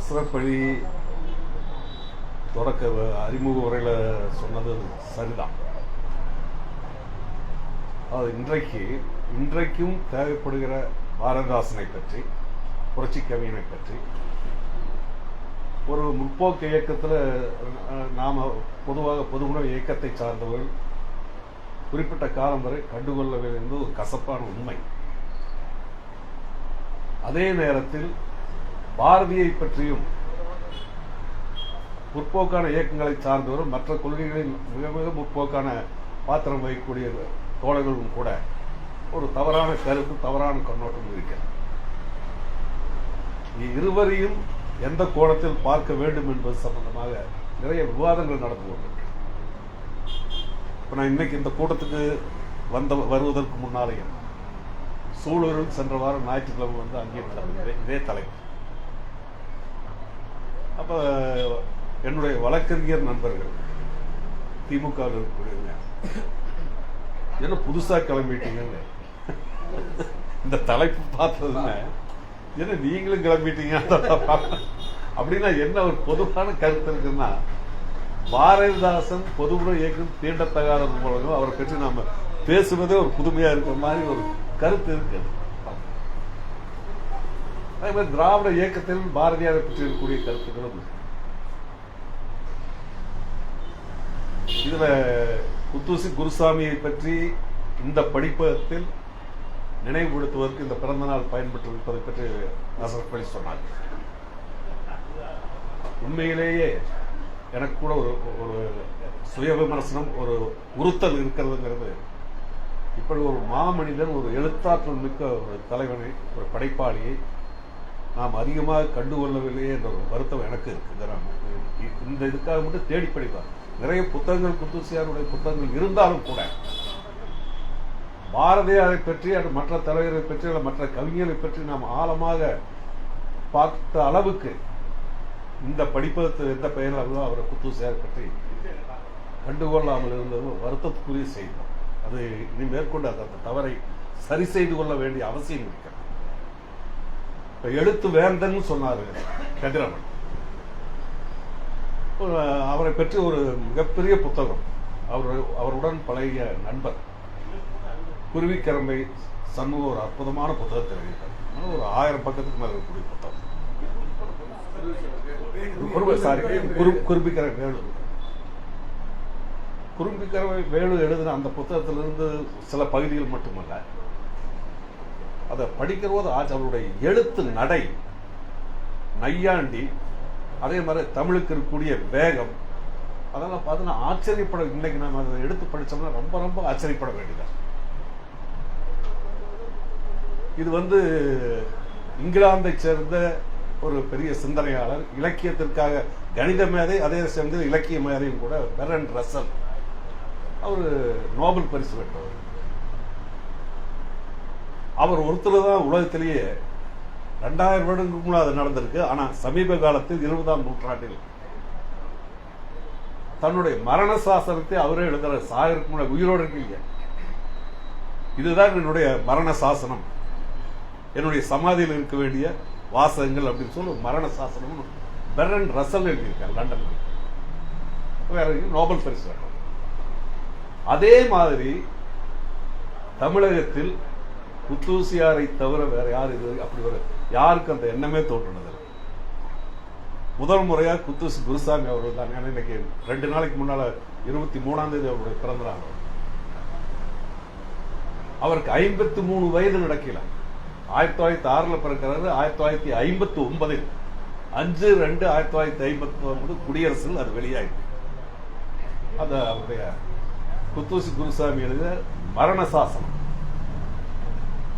அஸ்ரப் அலி தொடக்க அறிமுக உரையில் சொன்னது சரிதான். அது இன்றைக்கும் தேவைப்படுகிற பாரதிதாசனை பற்றி, புரட்சி கவிஞனை பற்றி ஒரு முற்போக்கு இயக்கத்தில் நாம் பொதுவாக பொதுவுணர்வு இயக்கத்தை சார்ந்தவர்கள் குறிப்பிட்ட காலம் வரை கண்டுகொள்ளவில்லை என்பது ஒரு கசப்பான உண்மை. அதே நேரத்தில் பாரதியை பற்றியும் முற்போக்கான இயக்கங்களை சார்ந்தவரும் மற்ற கொள்கைகளில் மிக மிக முற்போக்கான பாத்திரம் வகிக்கக்கூடிய தோழர்களும் கூட ஒரு தவறான கருத்து, தவறான கண்ணோட்டம் இருக்கிறது. இருவரையும் எந்த கோணத்தில் பார்க்க வேண்டும் என்பது சம்பந்தமாக நிறைய விவாதங்கள் நடந்து கொண்டிருக்கு. இப்போ நான் இன்னைக்கு இந்த கூட்டத்துக்கு வருவதற்கு முன்னாலேயும் சூழலில் சென்ற வாரம் ஞாயிற்றுக்கிழமை வந்து அங்கே இதே தலைப்பு. அப்போ என்னுடைய வழக்கறிஞர் நண்பர்கள் திமுக இருக்கக்கூடியவங்க என்ன புதுசா கிளம்பிட்டீங்கன்னு இந்த தலைப்பு பார்த்ததுன்னு என்ன நீங்களும் கிளம்பிட்டீங்க அப்படின்னா என்ன ஒரு பொதுவான கருத்து இருக்குன்னா, பாரதிதாசன் பொதுவுணர்வு இயக்கம் தீண்டத்தகாதது மூலமும் அவரை பற்றி நாம பேசுவதே ஒரு புதுமையா இருக்கிற மாதிரி ஒரு கருத்து இருக்கு. அதே மாதிரி திராவிட இயக்கத்தில் பாரதியாரை பற்றி இருக்கக்கூடிய கருத்துக்களும் இதுல குத்தூசி குருசாமியை பற்றி இந்த படிப்பகத்தில் நினைவுபடுத்துவதற்கு இந்த பிறந்த நாள் பயன்பட்டு இருப்பதை பற்றி அஸ்ரப் அலி சொன்னார். உண்மையிலேயே எனக்கு கூட ஒரு சுய விமர்சனம், ஒரு உறுத்தல் இருக்கிறதுங்கிறது. இப்படி ஒரு மாமனிதன், ஒரு எழுத்தாற்றல் மிக்க ஒரு தலைவனை, ஒரு படைப்பாளியை நாம் அதிகமாக கண்டுகொள்ளவில்லையே என்ற ஒரு வருத்தம் எனக்கு இருக்கு. இந்த இதுக்காக மட்டும் தேடி படிப்பார். நிறைய புத்தகங்கள் குத்தூசியாருடைய புத்தகங்கள் இருந்தாலும் கூட பாரதியாரை பற்றி, மற்ற தலைவரை பற்றி, மற்ற கவிஞரை பற்றி நாம் ஆழமாக பார்த்த அளவுக்கு இந்த படிப்பதற்கு எந்த பெயராக அவரை குத்தூசியாரை பற்றி கண்டுகொள்ளாமல் இருந்தது வருத்தத்துக்குரிய செய்தி. அது இனி மேற்கொண்டு அந்த தவறை சரி செய்து கொள்ள வேண்டிய அவசியம் இருக்கிறது. எழுத்து வேந்தன் சொன்னார் கதிரவன். அவரை பற்றி ஒரு மிகப்பெரிய புத்தகம், அவருடன் பழகிய நண்பர் குருவிக்கரம்பை சண்முக ஒரு அற்புதமான புத்தகத்தை எழுதிட்டார். ஒரு 1000 பக்கத்துக்கு மேல இருக்கக்கூடிய புத்தகம். குரும்பிக்கரவை வேலு எழுதின அந்த புத்தகத்திலிருந்து சில பகுதிகள் மட்டுமல்ல, அதை படிக்கிற போது அவருடைய எழுத்து நடை, நையாண்டி, அதே மாதிரி தமிழுக்கு இருக்கக்கூடிய வேகம், அதெல்லாம் பார்த்தீங்கன்னா ஆச்சரியப்பட, இன்னைக்கு நம்ம அதை எடுத்து படிச்சோம்னா ரொம்ப ரொம்ப ஆச்சரியப்பட வேண்டியது. இது வந்து இங்கிலாந்தை சேர்ந்த ஒரு பெரிய சிந்தனையாளர், இலக்கியத்திற்காக கணித மேதை, அதே சேர்ந்து இலக்கிய மேதையும் கூட, பெர்ட்ராண்ட் ரசல். அவர் நோபல் பரிசு பெற்றவர். அவர் ஒருத்தர் தான் உலகத்திலேயே 2000 வருடங்களுக்கு முன்னாடி அது நடந்திருக்கு. ஆனா சமீப காலத்தில் 20ஆம் நூற்றாண்டில் தன்னுடைய மரண சாசனத்தை அவரே எழுதுற, சாகருக்கு முன்னாடி உயிரோடு இருக்கீங்க, இதுதான் என்னுடைய மரண சாசனம், என்னுடைய சமாதியில் இருக்க வேண்டிய வாசகங்கள் அப்படின்னு சொல்லி மரண சாசனம் பெர்ட்ராண்ட் ரசல் எழுதியிருக்கார் லண்டன்ல. வேற நோபல் பரிசு வேணும். அதே மாதிரி தமிழகத்தில் குத்தூசியாரை தவிர வேற யார் இது அப்படி ஒரு யாருக்கு அந்த எண்ணமே தோன்றுனது. முதல் முறையா குத்தூசி குருசாமி அவர்கள் தான். இன்னைக்கு 2 நாளைக்கு முன்னால 23ஆம் தேதி அவருடைய பிறந்த நாள். அவருக்கு 53 வயது நடக்கல. 1906 பிறக்கிறாரு. 1959 5/2/1959 குடியரசில் அது வெளியாயிருக்கு. அது அவருடைய குத்தூசி குருசாமி எழுதிய மரண சாசனம்.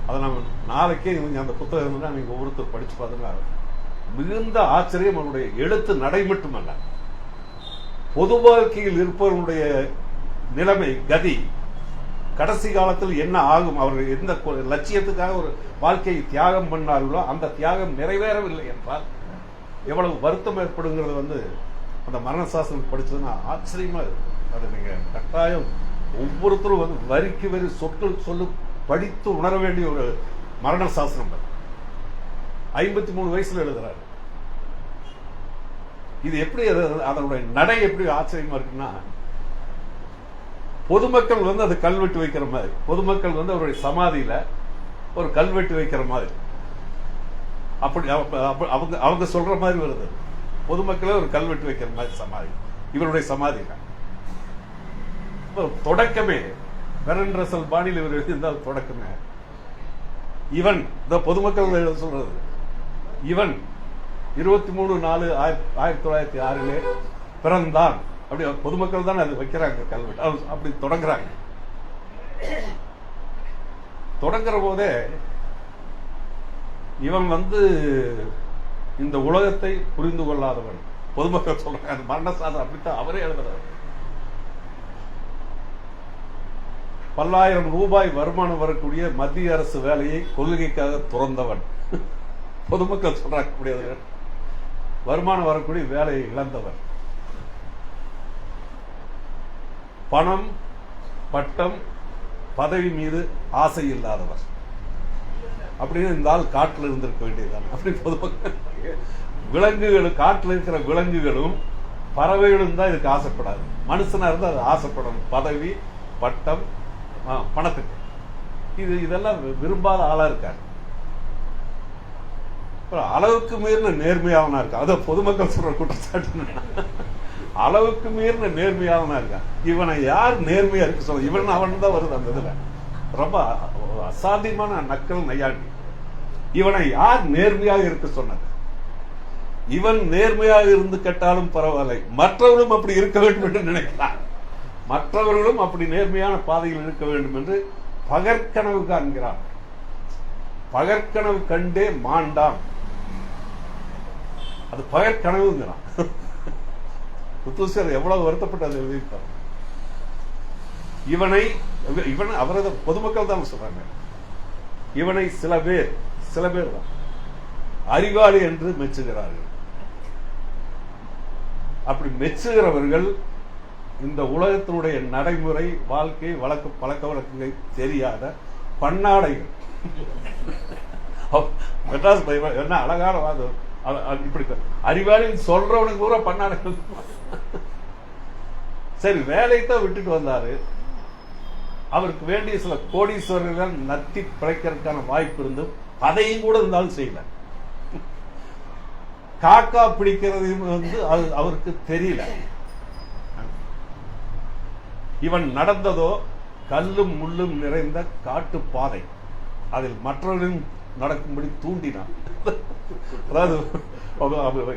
அதை நம்ம நாளைக்கே அந்த புத்தகம் நீங்க ஒவ்வொருத்தர் படிச்சு பார்த்தீங்கன்னா மிகுந்த ஆச்சரியம். அவருடைய எழுத்து நடை மட்டுமல்ல, பொது வாழ்க்கையில் இருப்பவருடைய நிலைமை, கதி, கடைசி காலத்தில் என்ன ஆகும், அவர்கள் எந்த லட்சியத்துக்காக ஒரு வாழ்க்கையை தியாகம் பண்ணார்களோ அந்த தியாகம் நிறைவேறவில்லை என்றால் எவ்வளவு வருத்தம் ஏற்படுங்கிறது வந்து அந்த மரண சாசனம் படிச்சதுன்னா ஆச்சரியமா இருக்கு. அதை நீங்க கட்டாயம் ஒவ்வொருத்தரும் வந்து வரிக்கு வரி சொற்கள் சொல்லு படித்து உணர வேண்டிய ஒரு மரண சாசனம். 53 வயசுல எழுதுறாரு. இது எப்படி அதனுடைய நடை எப்படி ஆச்சரியமா இருக்குன்னா, பொதுமக்கள் வந்து அது கல்வெட்டு வைக்கிற மாதிரி, பொதுமக்கள் வந்து அவருடைய சமாதியில ஒரு கல்வெட்டு வைக்கிற மாதிரி, அப்படி அவங்க அவங்க சொல்ற மாதிரி வருது. பொதுமக்களே ஒரு கல்வெட்டு வைக்கிற மாதிரி சமாதி, இவருடைய சமாதியில தொடக்கமே பெர்னார்ட் ரசல் பாணியில் இவர் எழுதியிருந்தால் தொடக்கமே இவன் இந்த பொதுமக்கள் சொல்றது, இவன் 23/4/1906 பிறந்தான். அப்படி பொதுமக்கள் தான் அது வைக்கிறாங்க கல்வெட்டு, அப்படி தொடங்குறாங்க. தொடங்குற போதே இவன் வந்து இந்த உலகத்தை புரிந்து கொள்ளாதவன், பொதுமக்கள் சொல்றாங்க. அந்த மரணசாதம் அப்படித்தான் அவரே எழுதுறாரு. பல்லாயிரம் ரூபாய் வருமானம் வரக்கூடிய மத்திய அரசு வேலையை கொள்கைக்காக துறந்தவன், பொதுமக்கள் சொல்றாங்க. வருமானம் வரக்கூடிய வேலையை இழந்தவர், பணம் பட்டம் பதவி மீது ஆசை இல்லாதவர், அப்படின்னு இந்த ஆள் காட்டில் இருந்திருக்க வேண்டியதுதான். அப்படி பொதுமக்கள் விலங்குகள், காட்டில் இருக்கிற விலங்குகளும் பறவைகளும் தான் இதுக்கு ஆசைப்படாது. மனுஷனா இருந்தால் அது ஆசைப்படணும், பதவி பட்டம் பணத்துக்கு. இதெல்லாம் விரும்பாத ஆளா இருக்காரு. அளவுக்கு மீறின நேர்மையாளனா இருக்கா, அத பொதுமக்கள் சொல்ற குற்றச்சாட்டு. அளவுக்கு மீறின நேர்மையாளனா இருக்கான். இவனை யார் நேர்மையா இருக்க சொல்ல? இவன் அவன் தான் வருது அந்த இதுல. ரொம்ப அசாத்தியமான நக்கல் நையாண்டி. இவனை யார் நேர்மையாக இருக்க சொன்னது? இவன் நேர்மையாக இருந்து கேட்டாலும் பரவாயில்லை, மற்றவர்களும் அப்படி இருக்க வேண்டும் என்று நினைக்கிறான். மற்றவர்களும் அப்படி நேர்மையான பாதையில் இருக்க வேண்டும் என்று பகற்கனவு காண்கிறான். பகற்கனவு கண்டே மாண்டான், அது பகற்கனவுங்கிறான். குத்தூசியர் எவ்வளவு வருத்தப்பட்டு அதை எழுதியிருப்பார். இவன் அவரது பொதுமக்கள் தான் சொல்றாங்க. இவனை சில பேர் தான் அறிவாளி என்று மெச்சுகிறார்கள். அப்படி மெச்சுகிறவர்கள் இந்த உலகத்தினுடைய நடைமுறை வாழ்க்கை பழக்க வழக்கங்கள் தெரியாத பன்னாடைகள். மெட்ராஸ் என்ன அழகான வாதம். இப்படி அறிவாளின்னு சொல்றவனுக்கு பூரா பன்னாடைகள். சரி, வேலைத்தான் விட்டுட்டு வந்தாரு. அவருக்கு வேண்டிய சில கோடீஸ்வரர்கள் நத்தி பிழைக்கிறதுக்கான வாய்ப்பு இருந்தும் அதையும் கூட இருந்தாலும் செய்யல. காக்கா பிடிக்கிறது வந்து அவருக்கு தெரியல. இவன் நடந்ததோ கல்லும் முள்ளும் நிறைந்த காட்டு பாதை, அதில் மற்றவர்களும் நடக்கும்படி தூண்டினான். அதாவது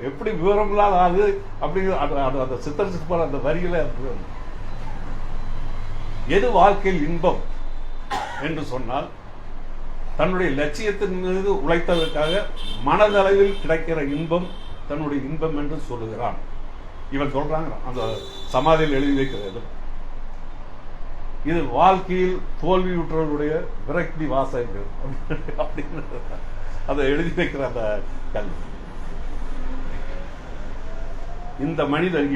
எப்படி விவரம் இல்லாத ஆளு அப்படி அந்த சித்தரிச்சு அந்த வரியில எது வாழ்க்கையில் இன்பம் என்று சொன்னால், தன்னுடைய லட்சியத்தின் மீது உழைத்ததற்காக மனதளவில் கிடைக்கிற இன்பம் தன்னுடைய இன்பம் என்று சொல்லுகிறான். இவன் சொல்றாங்க அந்த சமாதியில் எழுதி வைக்கிறது. இது வாழ்க்கையில் தோல்வியுற்றவர்களுடைய விரக்தி வாசகங்கள் அப்படின்னு அதை எழுதி வைக்கிற அந்த கல்வி. இந்த மனிதன்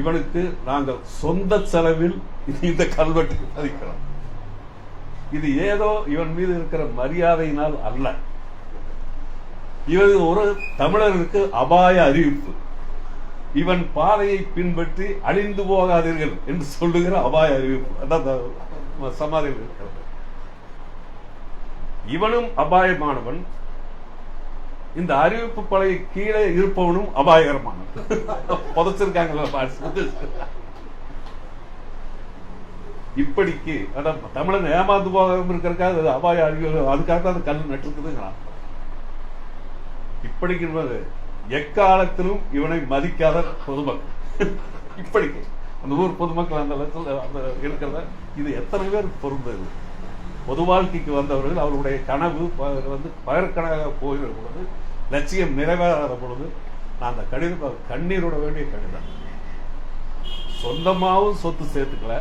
இவனுக்கு நாங்கள் சொந்த செலவில் இந்த கல்வெட்டு பதிக்கிறோம். இது ஏதோ இவன் மீது இருக்கிற மரியாதையினால் அல்ல. இவன் ஒரு தமிழருக்கு அபாய அறிவிப்பு. இவன் பாதையை பின்பற்றி அழிந்து போகாதீர்கள் என்று சொல்லுகிற அபாய அறிவிப்பு. அதான் சமாதியில் இருக்கிறது. இவனும் அபாயமானவன், இந்த அறிவிப்பு பலகை கீழே இருப்பவனும் அபாயகரமானவன். புதைச்சிருக்காங்க இப்படிக்கு. தமிழன் ஏமாந்து போகாம இருக்கிறதுக்காக அபாய அறிவு, அதுக்காக தான் அந்த கல் நட்டுருக்குதுங்கிறான். இப்படிக்கு எக்காலத்திலும் இவனை மதிக்காத பொதுமக்கள். இப்படிக்கு அந்த ஊர் பொதுமக்கள் அந்த இருக்கிறத இது எத்தனை பேர் பொருந்தது? பொது வாழ்க்கைக்கு வந்தவர்கள் அவருடைய கனவு வந்து பகற்கனவாக போகிற பொழுது, லட்சியம் நிறைவேறாத பொழுது, நான் அந்த கடிதம் கண்ணீரோட வேண்டிய கடிதம். சொந்தமாகவும் சொத்து சேர்த்துக்கல,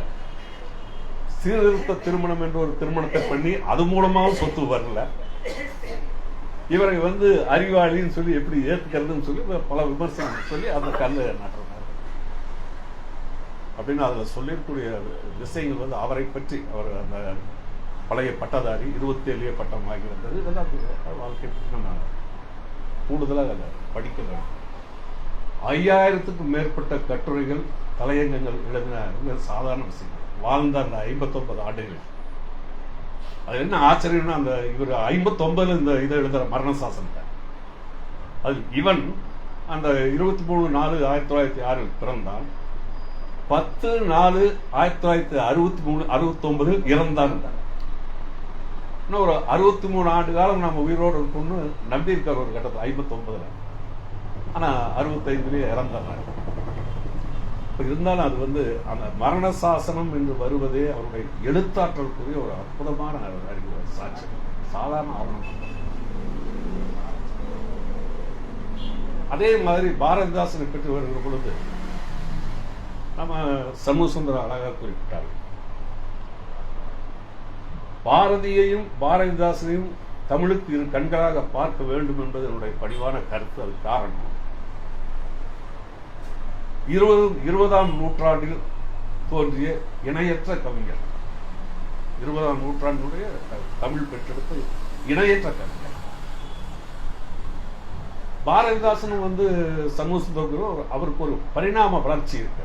சீர்திருத்த திருமணம் என்று ஒரு திருமணத்தை பண்ணி அது மூலமாகவும் சொத்து வரல. இவரை வந்து அறிவாளின்னு சொல்லி எப்படி ஏத்துக்கிறதுன்னு சொல்லி பல விமர்சனம் சொல்லி அந்த கல்லை நாட்டுறாரு. அப்படின்னு அதுல சொல்லிருக்கூடிய விஷயங்கள் வந்து அவரை பற்றி, அவர் அந்த பழைய பட்டதாரி 27 பட்டம் வாங்கி வந்தது, இதெல்லாம் வாழ்க்கை பற்றி நம்ம கூடுதலாக அதை படிக்க வேண்டும். 5000க்கும் மேற்பட்ட கட்டுரைகள், தலையங்கங்கள் எழுதின சாதாரண விஷயம். வாழ்ந்த அந்த 59 ஆண்டுகள். அது என்ன ஆச்சரியம்னா, அந்த இவர் 59 இந்த இதை எழுதுற மரண சாசனத்தை, அது இவன் அந்த 23/4/1906 பிறந்தான். 10/4/1969 இறந்தான். இன்னும் ஒரு 63 ஆண்டு காலம் நம்ம உயிரோடு இருக்கணும்னு நம்பி இருக்கார் ஒரு கட்டத்தில் 59. ஆனா 65 இறந்தார். இருந்தாலும் அது அந்த மரண சாசனம் என்று வருவதே அவருடைய எழுத்தாற்றலுக்குரிய ஒரு அற்புதமான சாட்சி. சாதாரண ஆவணம். அதே மாதிரி பாரதிதாசனை பற்றி வருகிற பொழுது நம்ம சண்முக சுந்தரம் அழகாக குறிப்பிட்டார். பாரதியையும் பாரதிதாசனையும் தமிழுக்கு இரு கண்களாக பார்க்க வேண்டும் என்பது என்னுடைய பணிவான கருத்து. அது காரணம், 20ஆம் நூற்றாண்டில் தோன்றிய இணையற்ற கவிஞர், 20ஆம் நூற்றாண்டினுடைய தமிழ் பெற்றெடுத்த இணையற்ற கவிஞர் பாரதிதாசனும் சண்முக சுந்தரம். அவருக்கு ஒரு பரிணாம வளர்ச்சி இருக்கு.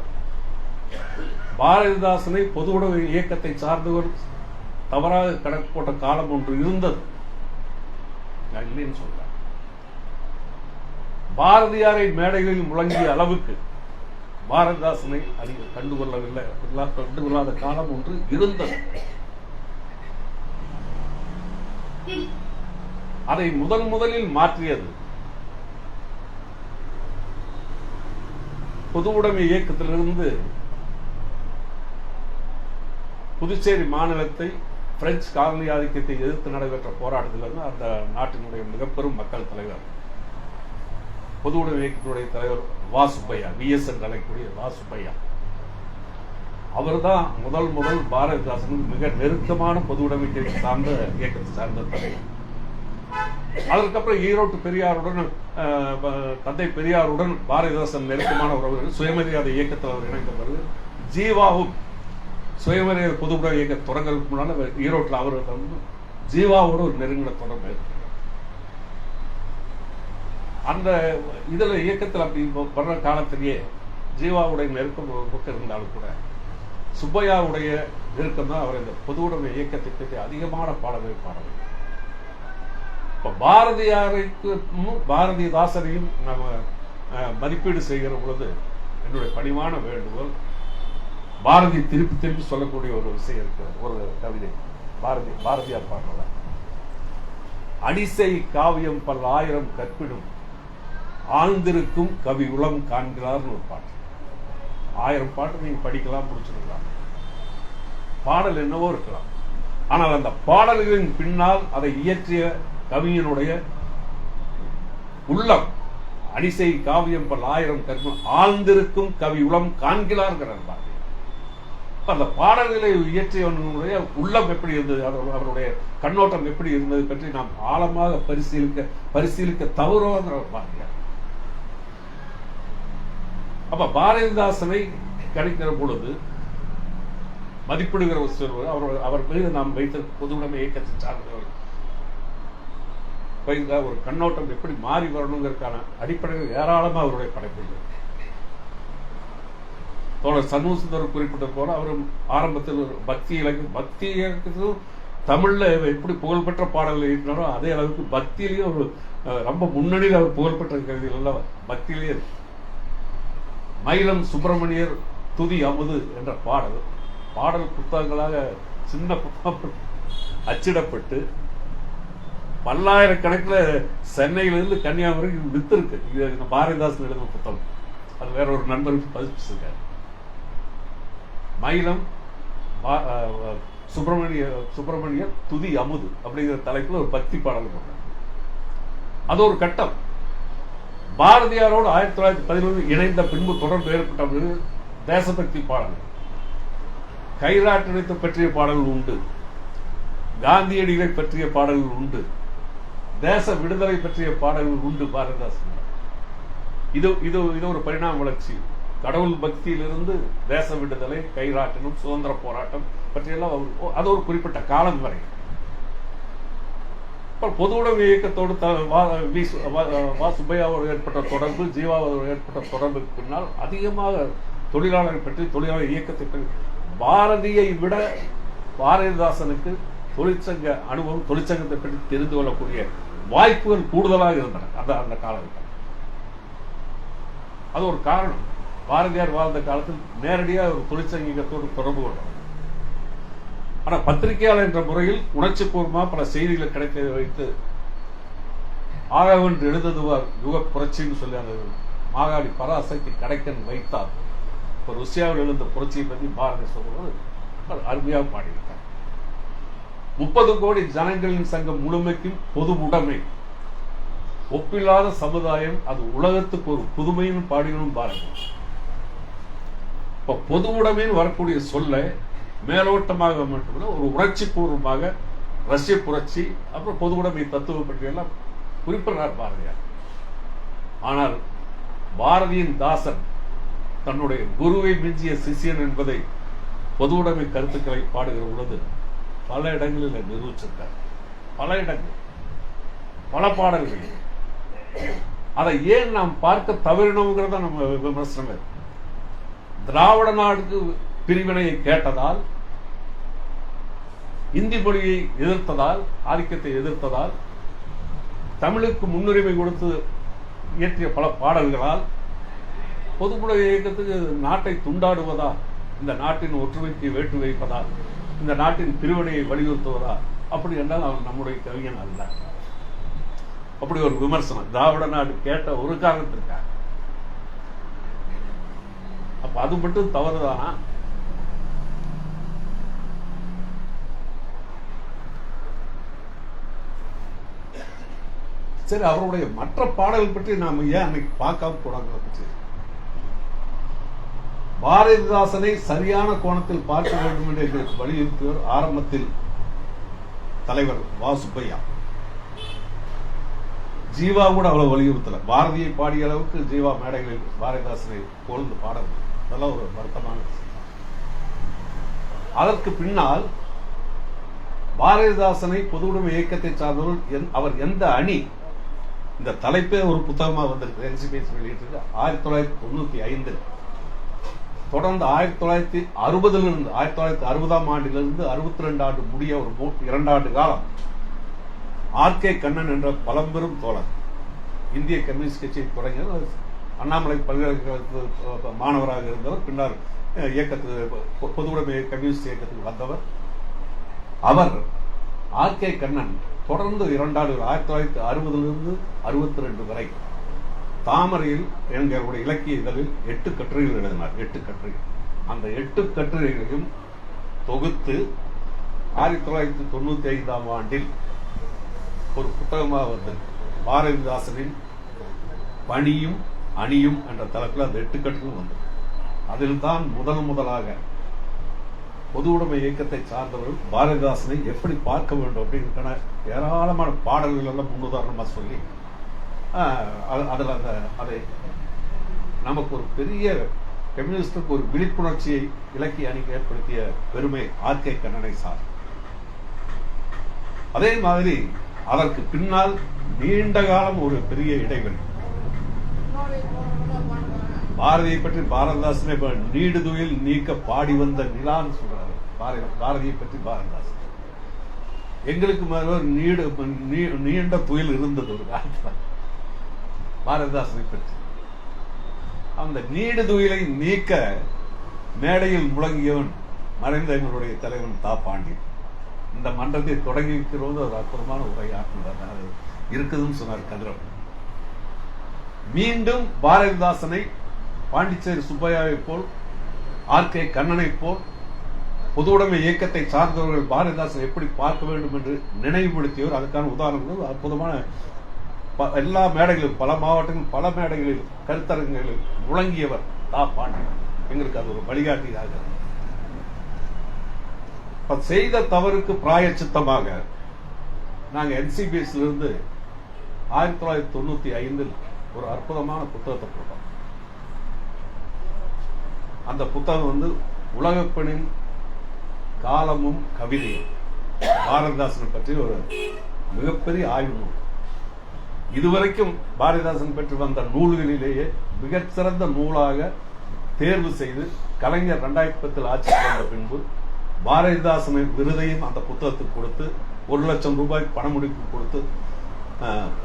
பாரதிதாசனை பொது உடைமை இயக்கத்தை சார்ந்தவர் தவறாக கணக்கு போட்ட காலம் ஒன்று இருந்தது, நான் இல்லைன்னு சொல்றேன். பாரதியாரை மேடைகளில் முழங்கிய அளவுக்கு பாரதிதாசனை அதிக கண்டுகொள்ளாத காலம் ஒன்று இருந்தது. அதை முதலில் மாற்றியது பொது உடைமை இயக்கத்திலிருந்து புதுச்சேரி மாநிலத்தை பிரெஞ்சு காலனி ஆதிக்கத்தை எதிர்த்து நடைபெற்ற போராட்டத்திலிருந்து அந்த நாட்டினுடைய மிகப்பெரும் மக்கள் தலைவர், பொது உடைமை இயக்கத்தினுடைய தலைவர் வா சுப்பையா, VS என்று அழைக்கக்கூடிய வா சுப்பையா, அவர் தான் முதல் பாரதிதாசனுக்கு மிக நெருக்கமான பொது உடைமைக்கு சார்ந்த இயக்கத்தை சார்ந்த தலைவர். அதற்கப்புறம் ஈரோட்டு பெரியாருடன், தந்தை பெரியாருடன் பாரதிதாசன் நெருக்கமான உறவுகள். சுயமரியாதை இயக்கத்தில் அவர் இணைந்த பிறகு ஜீவாவும் சுயமரியாதை பொது உடைமை இயக்க தொடங்கிறதுக்கு முன்னால ஈரோட்டில் அவர் ஜீவாவோட ஒரு நெருங்கின தொடர்பு இருக்கு. அந்த இதுல இயக்கத்தில் அப்படி வர்ற காலத்திலேயே ஜீவாவுடைய நெருக்கம் ஒரு பக்கம் இருந்தாலும் கூட சுப்பையாவுடைய நெருக்கம் தான் அவர் இந்த பொது உடைமை இயக்கத்தை பற்றி அதிகமான பாடல்கள். இப்ப பாரதிதாசனையும் நம்ம மதிப்பீடு செய்கிற பொழுது என்னுடைய பணிவான வேண்டுகோள், பாரதி திருப்பி சொல்லக்கூடிய ஒரு விஷயம் இருக்கு. ஒரு கவிதை பாரதியார் பாடல, அடிசை காவியம் பல ஆயிரம் கற்பிடும் ஆழ்ந்திருக்கும் கவி உளம் காண்கிறார்னு ஒரு பாட்டு. 1000 பாட்டு நீங்க படிக்கலாம், முடிச்சிருக்கலாம். பாடல் என்னவோ இருக்கலாம். ஆனால் அந்த பாடல்களின் பின்னால் அதை இயற்றிய கவிஞனுடைய உள்ளம், அடிசை காவியம் பல ஆயிரம் கற்பிடும் ஆழ்ந்திருக்கும் கவி உளம் காண்கிறார். அந்த பாடல்களை இயற்றியவனுடைய உள்ளம் எப்படி இருந்தது, அவருடைய கண்ணோட்டம் எப்படி இருந்தது பற்றி நாம் ஆழமாக பரிசீலிக்க தவறுங்கிற பாருங்க. அப்ப பாரதிதாசனை கிடைக்கிற பொழுது மதிப்பிடுகிற அவர் மீது நாம் வைத்த பொது உடைமை இயக்கத்தை சார்ந்தவர்கள் ஒரு கண்ணோட்டம் எப்படி மாறி வரணுங்கிறதுக்கான அடிப்படையில் ஏராளமாக அவருடைய படைப்புகள். தோழர் சண்முக சுந்தரம் குறிப்பிட்ட போல அவரும் ஆரம்பத்தில் ஒரு பக்தி இலக்கியத்திலும் தமிழ்ல எப்படி புகழ்பெற்ற பாடல்கள் இருக்கிறாரோ அதே அளவுக்கு பக்தியிலேயே ஒரு ரொம்ப முன்னணியில் அவர் புகழ்பெற்ற கவிதைகள் எல்லாம் பக்தியிலேயே இருக்கு. மயிலம் சுப்பிரமணியர் துதி அமுது என்ற பாடல் புத்தகங்களாக சின்ன புத்தகம் அச்சிடப்பட்டு பல்லாயிரக்கணக்கில் சென்னையிலிருந்து கன்னியாகுமரி வித்து இருக்கு. இது பாரதிதாசன் எழுதின புத்தகம். அது வேற ஒரு நண்பருக்கு பதிப்பிச்சிருக்காரு. மயிலம் சுப்பிரமணிய துதி அமுது அப்படிங்கிற தலைப்புல ஒரு பக்தி பாடல் போட்டார். அது ஒரு கட்டம். பாரதியாரோடு 1911 இணைந்த பின்பு தொடர்பு ஏற்பட்ட தேசபக்தி பாடல்கள், கைராட்டினத்தை பற்றிய பாடல்கள் உண்டு, காந்தியடிகளை பற்றிய பாடல்கள் உண்டு, தேச விடுதலை பற்றிய பாடல்கள் உண்டு. பாரதிதாசன் இது ஒரு பரிணாம வளர்ச்சி. கடவுள் பக்தியிலிருந்து தேச விடுதலை, கைராட்டினம், சுதந்திர போராட்டம் பற்றியெல்லாம் அது ஒரு குறிப்பிட்ட காலம் வரை. பொது உடைமை இயக்கத்தோடு வா சுப்பையாவோடு ஏற்பட்ட தொடர்பு, ஜீவாவோடு ஏற்பட்ட தொடர்புக்கு பின்னால் அதிகமாக தொழிலாளரை பற்றி, தொழிலாளர் இயக்கத்தை பற்றி, பாரதியை விட பாரதிதாசனுக்கு தொழிற்சங்க அனுபவம், தொழிற்சங்கத்தை பற்றி தெரிந்து கொள்ளக்கூடிய வாய்ப்புகள் கூடுதலாக இருந்தன அந்த காலகட்டம். அது ஒரு காரணம். பாரதியார் வாழ்ந்த காலத்தில் நேரடியாக ஒரு தொழிற்சங்கத்தோடு தொடர்பு கொண்டார். ஆனால் பத்திரிகையாளர் என்ற முறையில் உணர்ச்சி பூர்வமாக பல செய்திகளை கிடைத்ததை வைத்து ஆகவென்று எழுதுவார் யுக புரட்சின்னு சொல்லி அந்த மாகாணி பராசக்தி கடைக்கன் வைத்தார். இப்போ ருசியாவில் எழுந்த புரட்சியை பற்றி பாரதி சொல்லுவது அருமையாக பாடியிருக்கார். 30 கோடி ஜனங்களின் சங்கம் முழுமைக்கும் பொது உடைமை, ஒப்பில்லாத சமுதாயம், அது உலகத்துக்கு ஒரு புதுமையும் பாடியும் பாருங்க. இப்ப பொது உடைமைன்னு வரக்கூடிய சொல்ல மேலோட்டமாக மட்டுமல்ல, ஒரு உணர்ச்சி பூர்வமாக ரஷ்ய புரட்சி, அப்புறம் பொது உடைமை தத்துவம் பற்றியெல்லாம் குறிப்பிடுறார் பாரதியார். ஆனால் பாரதியின் தாசன் தன்னுடைய குருவை மிஞ்சிய சிஷியன் என்பதை பொது உடைமை கருத்துக்களை பாடுகிற பொழுது பல இடங்களில் நிரூபிச்சிருக்கார். பல இடங்கள், பல பாடல்கள். அதை ஏன் நாம் பார்க்க தவறினோங்கிறத நம்ம விமர்சனம். திராவிட நாடுக்கு பிரிவினையை கேட்டதால், இந்தி மொழியை எதிர்த்ததால், ஆதிக்கத்தை எதிர்த்ததால், தமிழுக்கு முன்னுரிமை கொடுத்து இயற்றிய பல பாடல்களால், பொதுப்புட இயக்கத்துக்கு நாட்டை துண்டாடுவதா, இந்த நாட்டின் ஒற்றுமைக்கு வேட்டு வைப்பதா, இந்த நாட்டின் பிரிவினையை வலியுறுத்துவதா, அப்படி என்றால் அவன் நம்முடைய கவிஞன் அல்ல. அப்படி ஒரு விமர்சனம் திராவிட நாடு கேட்ட ஒரு காரணத்திற்காக. அப்ப அது மட்டும் தவறுதானா? சரி, அவருடைய மற்ற பாடல்கள் பற்றி நாம ஏன் அன்னைக்கு பார்க்காம போனாங்க? பாரதிதாசனை சரியான கோணத்தில் பார்க்க வேண்டும் என்று எங்களுக்கு வலியுறுத்தியவர் ஆரம்பத்தில் தலைவர் வா சுப்பையா. ஜீவா கூட அவ்வளவு வலியுறுத்தல. பாரதியை பாடிய அளவுக்கு ஜீவா மேடைகளில் பாரதிதாசனை புகழ்ந்து பாடவில்லை. அதெல்லாம் ஒரு வருத்தமான விஷயம். அதற்கு பின்னால் பாரதிதாசனை பொது உடைமை இயக்கத்தை சார்ந்தவர்கள் அவர் எந்த அணி, இந்த தலைப்பே ஒரு புத்தகமாக வந்திருக்கு. என்சிபிஎஸ் வெளியிட்டு 1995 தொடர்ந்து 1960 1960ஆம் ஆண்டிலிருந்து 62 ஆண்டு முடிய ஒரு 2 ஆண்டு காலம் ஆர்.கே. கண்ணன் என்ற பழம்பெரும் தோழர், இந்திய கம்யூனிஸ்ட் கட்சியை தொடங்கியவர், அண்ணாமலை பல்கலைக்கழகத்தில் மாணவராக இருந்தவர், பின்னர் இயக்கத்துக்கு பொது உடைமை கம்யூனிஸ்ட் இயக்கத்துக்கு வந்தவர். அவர் ஆர்.கே. கண்ணன் தொடர்ந்து 2 ஆண்டுகள் 1960 62 வரை தாமரையில் எங்களுடைய இலக்கிய இதழில் 8 கட்டுரைகள் எழுதினார். 8 கட்டுரைகள். அந்த 8 கட்டுரைகளையும் தொகுத்து 1995ஆம் ஆண்டில் ஒரு புத்தகமாக வந்தது. பாரதிதாசனின் பணியும் அணியும் என்ற தலைப்பில் அந்த 8 கட்டுரைகள் வந்தது. அதில் தான் முதலாக பொது உடைமை இயக்கத்தை சார்ந்தவர்கள் பாரதிதாசனை எப்படி பார்க்க வேண்டும் அப்படிங்கிற ஏராளமான பாடல்கள் எல்லாம் முன்னுதாரணமாக சொல்லி அதில் அதை நமக்கு ஒரு பெரிய கம்யூனிஸ்டுக்கு ஒரு விழிப்புணர்ச்சியை இலக்கிய அணிக்கு ஏற்படுத்திய பெருமை ஆர்.கே. கண்ணனை சார். அதே மாதிரி அதற்கு பின்னால் நீண்ட காலம் ஒரு பெரிய இடைவெளி. பாரதியை பற்றி பாரதிதாசனை நீடுதுயில் நீக்க பாடி வந்த நிலான்னு சொல்றாரு. பாரதியை பற்றி பாரதிதாசன் எங்களுக்கு நீண்ட புயல் இருந்தது ஒரு காலத்தில். பாரதிதாசனை பற்றி அந்த நீடு துயிலை நீக்க மேடையில் முழங்கியவன் மறைந்த எங்களுடைய தலைவன் தா. பாண்டியன். இந்த மன்றத்தை தொடங்கி வைக்கிறோம். ஒரு அற்புதமான உரையாற்றுவார் இருக்குதுன்னு சொன்னார் கதிரவன். மீண்டும் பாரதிதாசனை பாண்டிச்சேரி சுப்பையாவை போல், ஆர்.கே. கண்ணனை போல் பொது உடைமை இயக்கத்தை சார்ந்தவர்கள் பாரதிதாசனை எப்படி பார்க்க வேண்டும் என்று நினைவுபடுத்தியவர். அதுக்கான உதாரணங்கள் அற்புதமான எல்லா மேடைகளிலும், பல மாவட்டங்களில், பல மேடைகளில், கருத்தரங்களில் முழங்கியவர் தா. பாண்டியன். எங்களுக்கு அது ஒரு வழிகாட்டியாக. செய்த தவறுக்கு பிராயச்சித்தமாக நாங்கள் என்சிபிஎஸ்லிருந்து 1995 ஒரு அற்புதமான புத்தகத்தை போட்டோம். அந்த புத்தகம் உலகப்பெண்ணின் காலமும் கவிதையும், பாரதிதாசனை பற்றி ஒரு மிகப்பெரிய ஆய்வு நூல். இதுவரைக்கும் பாரதிதாசன் பெற்று வந்த நூல்களிலேயே மிகச்சிறந்த நூலாக தேர்வு செய்து கலைஞர் 2010 ஆட்சிக்கு வந்த பின்பு பாரதிதாசனின் விருதையும் அந்த புத்தகத்துக்கு கொடுத்து 1 லட்சம் ரூபாய் பணமுடிப்பு கொடுத்து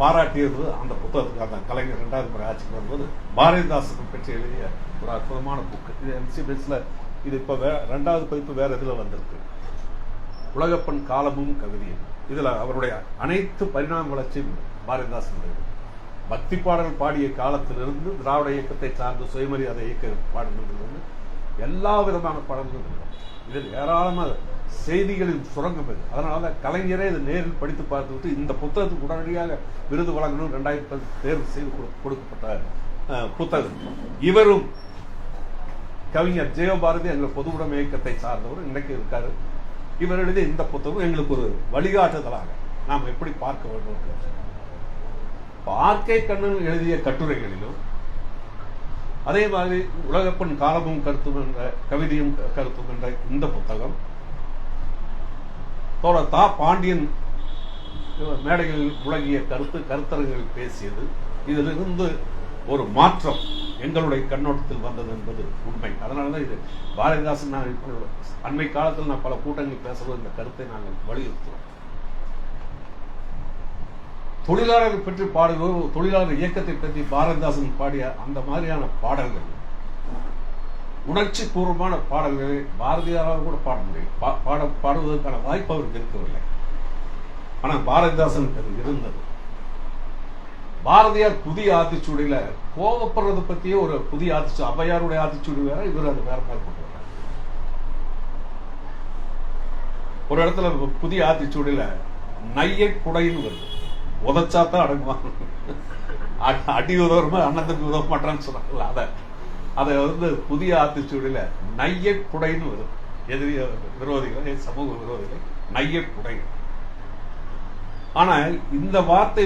பாராட்டியது அந்த புத்தகத்துக்கு. அந்த கலைஞர் 2வது முறை ஆட்சிக்கு வரும்போது பாரதிதாசன் பற்றி எழுதிய ஒரு அற்புதமான புக்கு. இது என்சிபிஎஸ்ல இது இப்ப 2வது பதிப்பு வேற இதுல வந்திருக்கு. உலகப்பன் காலமும் கவிதையும். இதுல அவருடைய அனைத்து பரிணாம வளர்ச்சியும் பாரதிதாசன் பக்தி பாடல் பாடிய காலத்திலிருந்து திராவிட இயக்கத்தை சார்ந்த சுயமரியாதை இயக்க பாடல்கள் எல்லா விதமான பாடல்களும் இதில் ஏராளமான செய்திகளின் சுரங்கம். அதனால கலைஞரே இதை நேரில் படித்து பார்த்துவிட்டு இந்த புத்தகத்துக்கு உடனடியாக விருது வழங்கணும் 2010 தேர்வு செய்து கொடுக்கப்பட்ட புத்தகம். இவரும் கவிஞர் ஜெயபாரதி எங்கள் பொதுவுடைமை இயக்கத்தை சார்ந்தவர் இன்னைக்கு இருக்காரு. இவர் எழுதிய இந்த புத்தகம் எங்களுக்கு ஒரு வழிகாட்டுதலாக நாம் எப்படி பார்க்க வேண்டும். ஆர்கே கண்ணன் எழுதிய கட்டுரைகளிலும் அதே மாதிரி உலகப்பன் காலமும் கருத்தும் என்ற கவிதையும் கருத்தும் என்ற இந்த புத்தகம், தா பாண்டியன் மேடைகளில் முழங்கிய கருத்தரங்களில் பேசியது, இதிலிருந்து ஒரு மாற்றம் எங்களுடைய கண்ணோட்டத்தில் வந்தது என்பது உண்மை. அதனாலதான் இது பாரதிதாசன் அண்மை காலத்தில் நான் பல கூட்டங்கள் பேசும்போது இந்த கருத்தை நாங்கள் வலியுறுத்துவோம். தொழிலாளர்கள் பற்றி பாடுகிறோம், தொழிலாளர் இயக்கத்தை பற்றி பாரதிதாசன் பாடிய அந்த மாதிரியான பாடல்கள், உணர்ச்சி பூர்வமான பாடல்களை பாரதியாரால் கூட பாட முடியும். பாடுவதற்கான வாய்ப்பு அவருக்கு இருக்கவில்லை. ஆனால் பாரதிதாசனுக்கு அது இருந்தது. பாரதியார் புதிய ஆத்திச்சூடியில கோபப்படுறது பத்தியே ஒரு புதிய ஆத்திச்சூடி, ஔவையாருடைய ஆத்திச்சூடி வேற, இவர் அது வேற மாதிரி கொண்டு வர. ஒரு இடத்துல புதிய ஆத்திச்சூடியில நையை குடைன்னு வருது. உதச்சாத்தான் அடங்குவாங்க, அடி உதவுறமா அண்ணத்துக்கு உதவ மாட்டான்னு சொன்னாங்கல்ல. அதை புதிய ஆத்திச்சூடியில நைய குடைன்னு வருது. எதிரிய விரோதிகள், சமூக விரோதிகள் நைய குடை. ஆனா இந்த வார்த்தை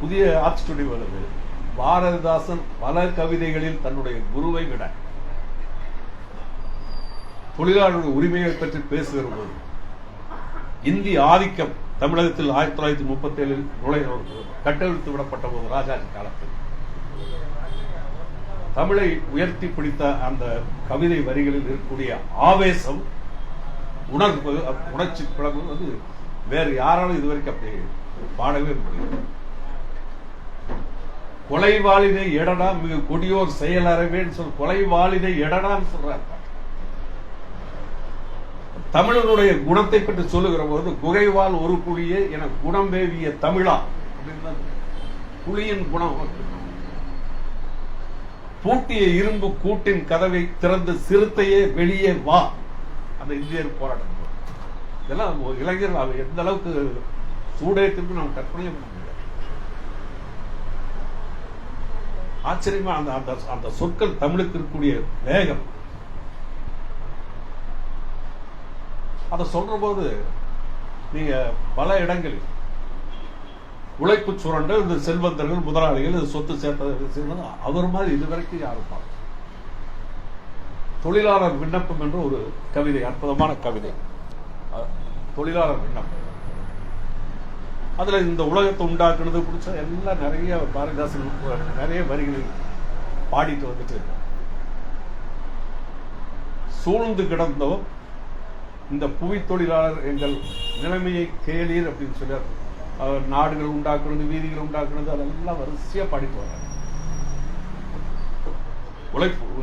புதிய ஆத்திச்சூடி வருது. பாரதிதாசன் பல கவிதைகளில் தன்னுடைய குருவை விட தொழிலாளர்களுடைய உரிமையை பற்றி பேசுகிற போது, இந்திய ஆதிக்கம் தமிழகத்தில் 1937 கட்டவிழ்த்து விடப்பட்ட போது, ராஜாஜி காலத்தில் தமிழை உயர்த்தி பிடித்த அந்த கவிதை வரிகளில் இருக்கக்கூடிய ஆவேசம், உணர்வு, உணர்ச்சி பிளவு வேறு யாராலும் இதுவரைக்கும் அப்படி பாடவே முடியும். கொலைவாளினை எடடா மிக கொடியோர் செயல் அறவேன்னு சொல்ல, கொலைவாளினை எடடான்னு சொல்றார். தமிழனுடைய குணத்தை பற்றி சொல்லுகிற போது, குகைவால் ஒரு புலியே என குணம் வேவிய தமிழா அப்படின்னு புலியின் குணம். பூட்டிய இரும்பு கூட்டின் கதவை திறந்து சிறுத்தையே வெளியே வா, அந்த இந்தியர் போராட்டம். இதெல்லாம் இளைஞர்கள் எந்த அளவுக்கு சூடேற்றிருக்கு நாம் கற்பனை பண்ண முடியாது. ஆச்சரியமா அந்த சொற்கள் தமிழுக்கு இருக்கக்கூடிய வேகம். அதை சொல்ற போது நீங்க பல இடங்களில் உழைப்பு சுரண்டு இந்த செல்வந்தர்கள், முதலாளிகள் சொத்து சேர்த்தது அவர் மாதிரி இதுவரைக்கும் யாரும் பார்க்க. தொழிலாளர் விண்ணப்பம் என்ற ஒரு கவிதை, அற்புதமான கவிதை, தொழிலாளர் விண்ணப்பம். அதுல இந்த உலகத்தை உண்டாக்குனது பிடிச்ச எல்லாம் நிறைய பாரதிதாசன் நிறைய வரிகளில் பாடிட்டு சூழ்ந்து கிடந்தோம் இந்த புவி தொழிலாளர் எங்கள் நிலைமையை கேளீர் அப்படின்னு சொல்ல, நாடுகள் உண்டாக்குறது, வீதிகள் உண்டாக்குறது, அதெல்லாம் வரிசையா பாடிட்டு வர்றாங்க.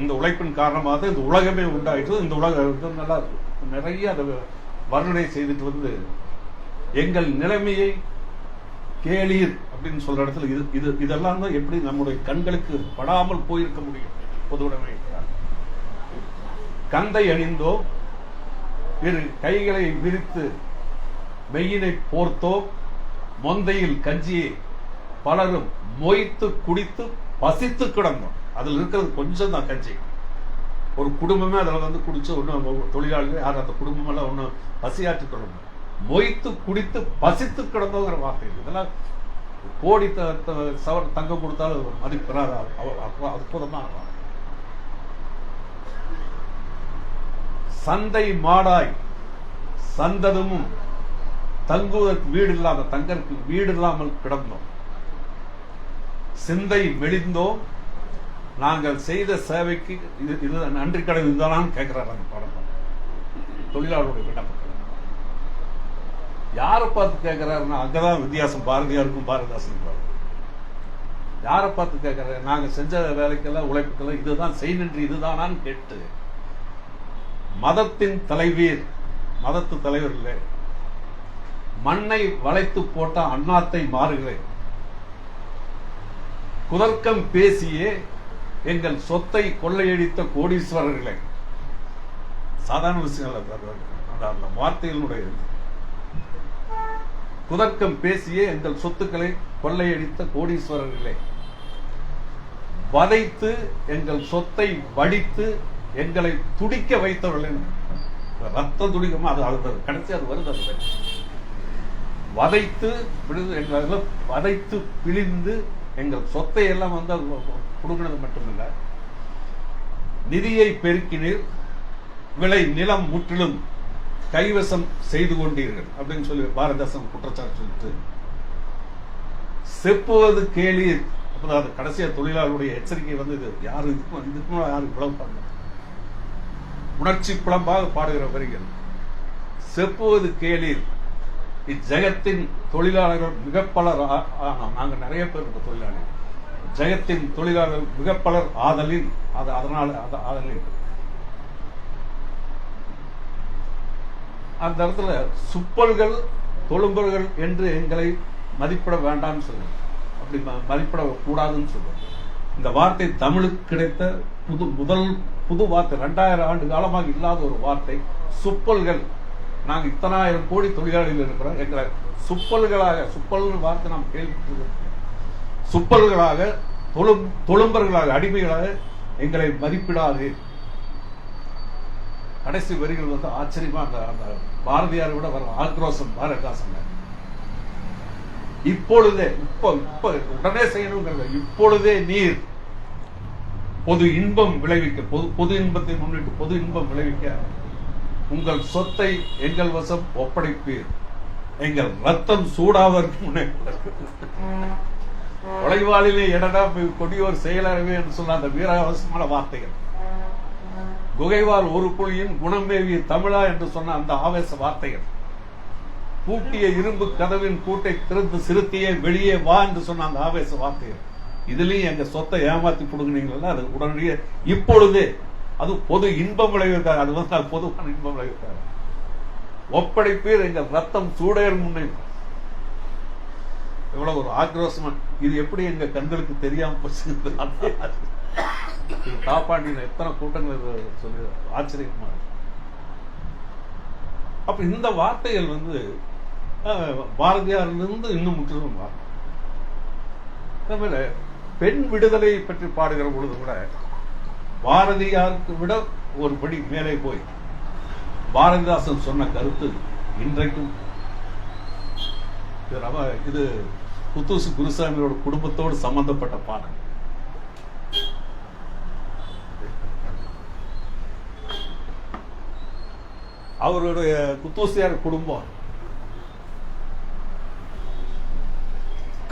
இந்த உழைப்பின் காரணமாக இந்த உலகமே உண்டாயிட்டு, இந்த உலகம் நல்லா நிறைய அதை வர்ணனை செய்துட்டு எங்கள் நிலைமையை கேளீர் அப்படின்னு சொல்ற இடத்துல இதெல்லாம் தான் எப்படி நம்முடைய கண்களுக்கு படாமல் போயிருக்க முடியும். பொதுவுடைமை கந்தை அணிந்தோ, இரு கைகளை விரித்து மெய்யினை போர்த்தோ, மொந்தையில் கஞ்சியை பலரும் மொய்த்து குடித்து பசித்து கிடந்தோம். அதுல இருக்கிறது கொஞ்சம் தான் கஞ்சி. ஒரு குடும்பமே அதுல குடிச்சு ஒன்னும் தொழிலாளிகள் யாரும் அந்த குடும்பம் எல்லாம் ஒன்னும் பசியாற்றி கொள்ளணும். மொய்த்து குடித்து பசித்து கிடந்தோங்கிற வார்த்தை. இதெல்லாம் கோடி தங்கம் கொடுத்தாலும் மதிப்பெறாத அற்புதமான சந்தை மாடாய் சந்ததமும் தங்குவதற்கு வீடு இல்லாத தங்கற்கு வீடு இல்லாமல் கிடந்தோம். சிந்தை மெலிந்தோம். நாங்கள் செய்த சேவைக்கு இது நன்றி கடன் இருந்தாலும் கேட்கிறார் அந்த பாடம். தொழிலாளருடைய விண்ணப்பம் யாரை பார்த்து கேட்கிறாருன்னா அங்கதான் வித்தியாசம் பாரதியாருக்கும் பாரதிதாசனுக்கும். யாரை பார்த்து கேட்கிறாரு? நாங்க செஞ்ச வேலைக்கெல்லாம் உழைப்புக்கெல்லாம் இதுதான் செய் நின்று இதுதானான்னு கேட்டு மதத்தின் தலைவீர், மதத்து தலைவர் இல்லை, மண்ணை வளைத்து போட்ட அண்ணாத்தை மாறுகிறேன், குதர்க்கம் பேசியே எங்கள் சொத்தை கொள்ளையடித்த கோடீஸ்வரர்களே. சாதாரண விஷயம் அந்த வார்த்தைகளுடைய குதர்க்கம் பேசியே எங்கள் சொத்துக்களை கொள்ளையடித்த கோடீஸ்வரர்களே, வதைத்து எங்கள் சொத்தை வடித்து எங்களை துடிக்க வைத்தவர்கள். ரத்த துடிக்கமா அது அழுது கடைசி அது வருது. வதைத்து எங்களை வதைத்து பிழிந்து எங்கள் சொத்தை எல்லாம் வந்து கொடுக்கிறது மட்டுமில்லை, நிதியை பெருக்கினீர், விளை நிலம் முற்றிலும் கைவசம் செய்து கொண்டீர்கள் அப்படின்னு சொல்லி பாரதிதாசன் குற்றச்சாட்டு சொல்லிட்டு செப்புவது கேளீர். அப்பதான் கடைசியா தொழிலாளருடைய எச்சரிக்கை வந்து இது யாரு இதுக்கும் யாரு இவ்வளவு பண்ண உணர்ச்சி புலம்பாக பாடுகிற வரிகள். செப்புவது கேளீர், இஜகத்தின் தொழிலாளர்கள் மிக பலர், நாங்க நிறைய பேர் இருக்க தொழிலாளர்கள், ஜெகத்தின் தொழிலாளர்கள் மிக பலர் ஆதலின் ஆதலின் அந்த இடத்துல சுப்பல்கள் தொழும்பர்கள் என்று எங்களை மதிப்பிட வேண்டாம்னு சொல்லுங்க, அப்படி மதிப்பிட கூடாதுன்னு சொல்லுங்க. இந்த வார்த்தை தமிழுக்கு கிடைத்த புது வார்த்தை, 2000 ஆண்டு காலமாக இல்லாத ஒரு வார்த்தை சுப்பல்கள். நாங்கள் இத்தனை ஆயிரம் கோடி தொழிலாளிகள் இருக்கிறோம், எங்களை சுப்பல்களாக, சுப்பல் வார்த்தை நாம் கேள்விப்பட்டிருக்கோம், சுப்பல்களாக தொழும்பர்களாக அடிமைகளாக எங்களை மதிப்பிடாது. கடைசி வரிகள் வந்து ஆச்சரியமா அந்த பாரதியாரை விட வர ஆக்ரோஷம் பாரதிதாசன். இப்பொழுதே இப்ப உடனே செய்யணுங்கிறது, இப்பொழுதே நீர் பொது இன்பம் விளைவிக்க, பொது இன்பத்தை முன்னிட்டு பொது இன்பம் விளைவிக்க உங்கள் சொத்தை எங்கள் வசம் ஒப்படைப்பீர், எங்கள் ரத்தம் சூடாவதற்கு முன்னே. கொலைவாளிலே எடடா கொடியோர் செயலறவே என்று சொன்ன அந்த வீராவசமான வார்த்தைகள், குகைவால் ஒரு புலியின் குணமேவிய தமிழா என்று சொன்ன அந்த ஆவேச வார்த்தைகள், பூட்டிய இரும்பு கதவின் பூட்டை திறந்து சிறுத்தியே வெளியே வா என்று சொன்ன அந்த ஆவேச வார்த்தைகள், இதுலயும் எங்க சொத்தை ஏமாத்தி கொடுக்குறீங்களா, அது உடனடியே இப்பொழுதே அது பொது இன்பம் விளைவிக்காது, அது வந்து பொதுவான இன்பம் விளைவிக்காது, ஒப்படைப்பீர் எங்கள் ரத்தம் சூடேர் முன்னே. எவ்வளவு ஒரு ஆக்ரோஷமா, இது எப்படி எங்க கண்களுக்கு தெரியாம போச்சு. தாப்பாண்டியில் எத்தனை கூட்டங்கள் சொல்லி ஆச்சரியமா. அப்ப இந்த வார்த்தைகள் வந்து பாரதியாரிலிருந்து இன்னும் முற்றிலும் மாறும். பெண் விடுதலை பற்றி பாடுகிற பொழுது கூட பாரதியாருக்கு விட ஒரு படி மேலே போய் பாரதிதாசன் சொன்ன கருத்து இன்றைக்கும் இது குத்தூசி குருசாமியோட குடும்பத்தோடு சம்பந்தப்பட்ட பாடல். அவருடைய குத்தூசியார் குடும்பம்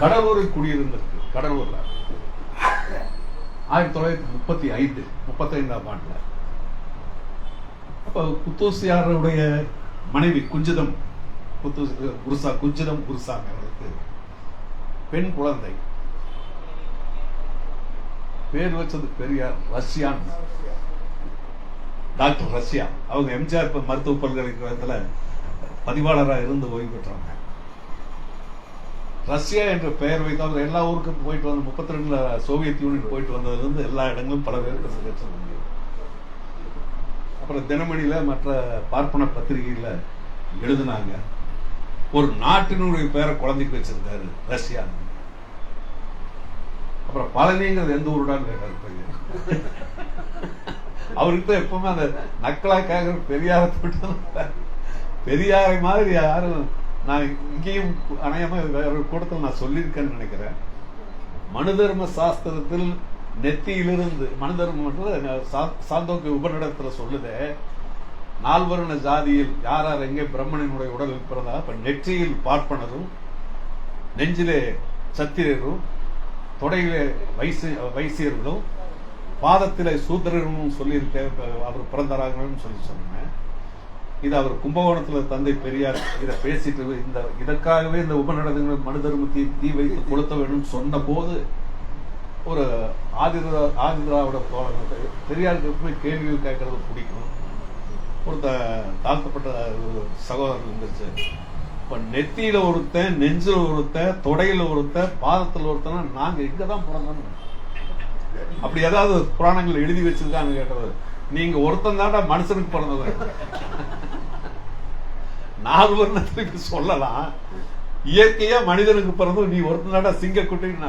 கடலூரில் குடியிருந்திருக்கு. கடலூர்ல 1935 ஆண்டுல. அப்ப குத்தூசியாருடைய மனைவி குஞ்சிதம் குருசாமி அவர்களுக்கு பெண் குழந்தை, பேர் வச்சது பெரியார், ரஷ்யான், டாக்டர் ரஷ்யா. அவங்க எம்ஜிஆர் மருத்துவ பல்கலைக்கழகத்துல பதிவாளராக இருந்து ஓய்வு பெற்றாங்க. ரஷ்யா என்ற பெயர் வைத்து எல்லா ஊருக்கும் போயிட்டு வந்து 32 சோவியத் யூனியன் போயிட்டு வந்ததுல இருந்து எல்லா இடங்களும் பல பேருக்கு. அப்புறம் தினமணியில மற்ற பார்ப்பன பத்திரிகையில எழுதினாங்க, ஒரு நாட்டினுடைய பேரை குழந்தைக்கு வச்சிருக்காரு ரஷ்யா. அப்புறம் பழனிங்கிறது எந்த ஊருடான்னு கேட்டாரு பையன். அவர்கிட்ட எப்பவுமே அந்த நக்கலாக்காக பெரியார பெரியாரை மாதிரி யாரும் நான் இங்கேயும் அநேகமா வேற கூட்டத்தில் நான் சொல்லியிருக்கேன்னு நினைக்கிறேன். மனு தர்ம சாஸ்திரத்தில் நெத்தியிலிருந்து மனு தர்மம் சாந்தோக்கிய உபநிடத்துல சொல்லுதே, நால்வர்ண ஜாதியில் யார் யார் எங்கே பிரம்மனினுடைய உடலில் பிறந்தா இப்ப நெற்றியில் பார்ப்பனரும், நெஞ்சிலே சத்திரரும், தொடையிலே வைசியர்களும், பாதத்திலே சூத்திரரும் சொல்லியிருக்க அவர் பிறந்தாராங்கன்னு சொல்லி சொன்னேன். இது அவர் கும்பகோணத்துல தந்தை பெரியார் இதை பேசிட்டு இதற்காகவே இந்த உபநடனங்கள் மனு தர்மத்தை தீ வைத்து கொளுத்த வேண்டும் சொன்ன போது ஒரு ஆதிதிராவிட தோழர்கள் பெரியாருக்கு எப்பவுமே கேள்விகள் கேட்கறது பிடிக்கும். ஒரு தாழ்த்தப்பட்ட சகோதரர் இருந்துச்சு. இப்ப நெத்தியில ஒருத்தன், நெஞ்சில ஒருத்தன், தொடையில ஒருத்தன், பாதத்தில் ஒருத்தன், நாங்க இங்கதான் பிறந்தோம். அப்படி ஏதாவது புராணங்கள் எழுதி வச்சிருக்கான்னு கேட்டது. நீங்க ஒருத்தன் தாண்டா மனுஷனுக்கு பிறந்தது. நாலு வருணத்துக்கு சொல்லலாம். இயற்கையா மனிதனுக்கு பிறந்தது நீ ஒருத்தன் தாண்டா சிங்கக்குட்டின்னு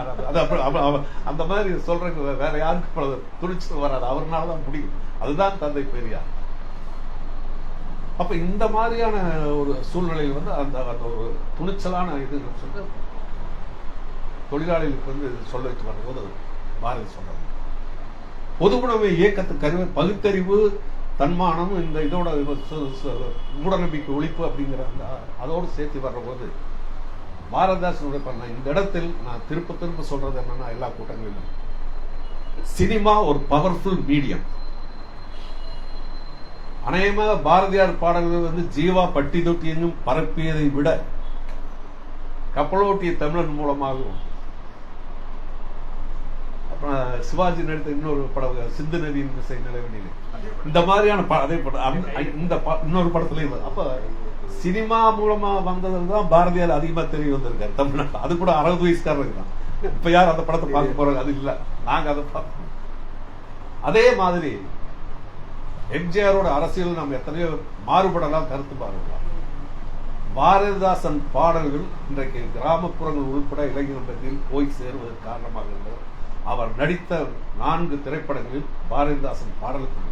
அந்த மாதிரி சொல்றதுக்கு வேற யாருக்கு துணிச்சு வராது. அவர்னாலதான் முடியும். அதுதான் தந்தை பெரியார். அப்ப இந்த மாதிரியான ஒரு சூழ்நிலையில் அந்த அந்த ஒரு துணிச்சலான இது சொல்லி தொழிலாளிகளுக்கு சொல்ல வச்சு வரும்போது பாரதி சொல்றாங்க. பொதுவுடைமை இயக்கத்துக்கு பகுத்தறிவு, தன்மானம், இந்த இதோட மூடநம்பிக்கை ஒழிப்பு அப்படிங்கிற அதோடு சேர்த்து வர்ற போது பாரதிதாசனுடைய இந்த இடத்தில் நான் திரும்ப சொல்றது என்னன்னா, எல்லா கூட்டங்களிலும் சினிமா ஒரு பவர்ஃபுல் மீடியம். அநேகமாக பாரதியார் பாடல்கள் ஜீவா பட்டி தொட்டி எங்கும் பரப்பியதை விட கப்பலோட்டிய தமிழன் மூலமாகவும், அப்புறம் சிவாஜி நடித்த இன்னொரு படம் சிந்து நதியின் திசை நிலவெளியில், இந்த மாதிரியான அதே படம் இந்த இன்னொரு படத்துலயும். அப்ப சினிமா மூலமா வந்ததுதான் தான் பாரதியார் அதிகமா தெரிய வந்திருக்காரு தமிழ்நாடு. அது கூட 60 வயசுக்காரருக்கு தான். இப்ப யார் அந்த படத்தை பார்க்க போறாங்க? அது இல்ல, நாங்க அதை பார்ப்போம். அதே மாதிரி எம்ஜிஆரோட அரசியல் நம்ம எத்தனையோ மாறுபடலாம், கருத்து மாறுபடலாம். பாரதிதாசன் பாடல்கள் இன்றைக்கு கிராமப்புறங்கள் உள்பட இளைஞர் மத்தியில் போய் சேருவதற்கு காரணமாக இருந்தது. அவர் நடித்த 4 திரைப்படங்களில் பாரதிதாசன் பாடலுக்கு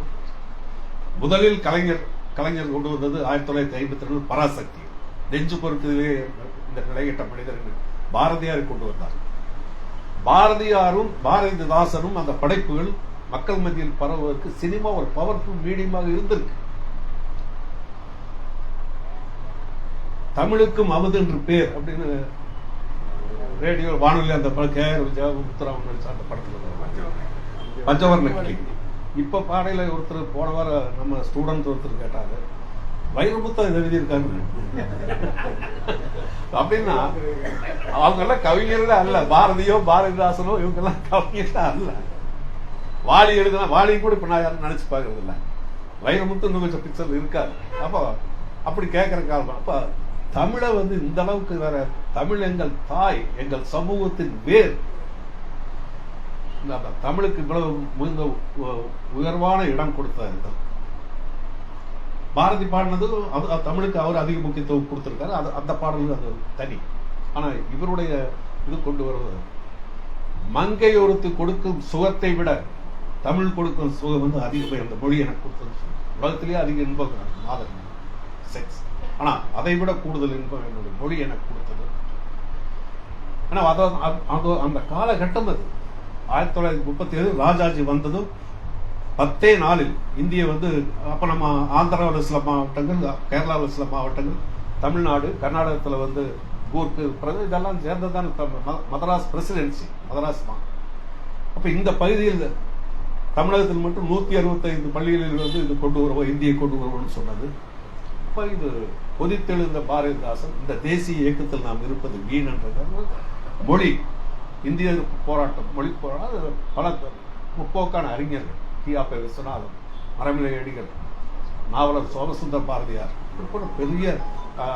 முதலில் கலைஞர் கொண்டு வந்தது 1952 பராசக்தி. நெஞ்சு பொறுத்ததிலே இந்த நிலையிட்ட மனிதர் பாரதியாரை கொண்டு வந்தார். பாரதியாரும் பாரதிதாசனும் அந்த படைப்புகள் மக்கள் மத்தியில் பரவுவதற்கு சினிமா ஒரு பவர்ஃபுல் மீடியமாக இருந்திருக்கு. தமிழுக்கும் அமுது என்று பேர் அப்படின்னு ரேடியோ வானொலி அந்த முத்துராமன் நடிச்ச அந்த படத்துல பஞ்சவர்ண கிளி. இப்ப பாடையில ஒருத்தர் போன வாரம் நம்ம ஸ்டூடெண்ட் ஒருத்தர் கேட்டாரு, வைரமுத்தா இதை எழுதியிருக்காங்க அப்படின்னா அவங்க எல்லாம் கவிஞர்களே அல்ல. பாரதியோ பாரதிதாசனோ இவங்க எல்லாம் கவிஞர்களே அல்ல. வாலி எழுதுனா வாலி கூட இப்ப நான் யாரும் நினைச்சு பாக்குறது இல்ல. வைரமுத்து இன்னும் கொஞ்சம் பிக்சர் இருக்காது. அப்போ அப்படி கேட்கிற காலம். அப்ப தமிழை இந்த அளவுக்கு வேற, தமிழ் எங்கள் தாய், எங்கள் சமூகத்தின் வேர். தமிழுக்கு இவ்வளவு மிகுந்த உயர்வான இடம் கொடுத்தாரு. பாரதி பாடினது தமிழுக்கு அவர் அதிக முக்கியத்துவம் கொடுத்திருக்காரு. அந்த பாடல் அது தனி. ஆனா இவருடைய இது கொண்டு வருவது, மங்கை ஒருத்து கொடுக்கும் சுகத்தை விட தமிழ் கொடுக்கும் சுகம் அதிகமே. அந்த மொழி எனக்கு கொடுத்தது உலகத்திலேயே அதிக இன்பம் மாதம் செக்ஸ். ஆனா அதை விட கூடுதல் இன்பம் என்னுடைய மொழி எனக்கு கொடுத்தது. ஆனா அந்த காலகட்டம் அது 1937 ராஜாஜி வந்ததும் 10 நாளில் இந்திய அப்ப நம்ம ஆந்திராவில் சில மாவட்டங்கள், கேரளாவில் சில மாவட்டங்கள், தமிழ்நாடு, கர்நாடகத்தில் கூர்க்கு இதெல்லாம் சேர்ந்ததான் மதராஸ் பிரசிடென்சி, மதராஸ் மா. அப்ப இந்த பகுதியில் தமிழகத்தில் மட்டும் 165 பள்ளிகளில் இது கொண்டு வருவோம், இந்தியை கொண்டு வருவோம்னு சொன்னது. அப்ப இது கொதித்தெழுந்த பாரதிதாசன் இந்த தேசிய இயக்கத்தில் நாம் இருப்பது வீண் என்றது. மொழி இந்திய போராட்டம், மொழி போராட்டம், பல முற்போக்கான அறிஞர்கள், டி.ஆ.ப. விஸ்வநாதன், மரமிலை அடிகள், நாவலர் சோமசுந்தர் பாரதியார் போன்ற பெரிய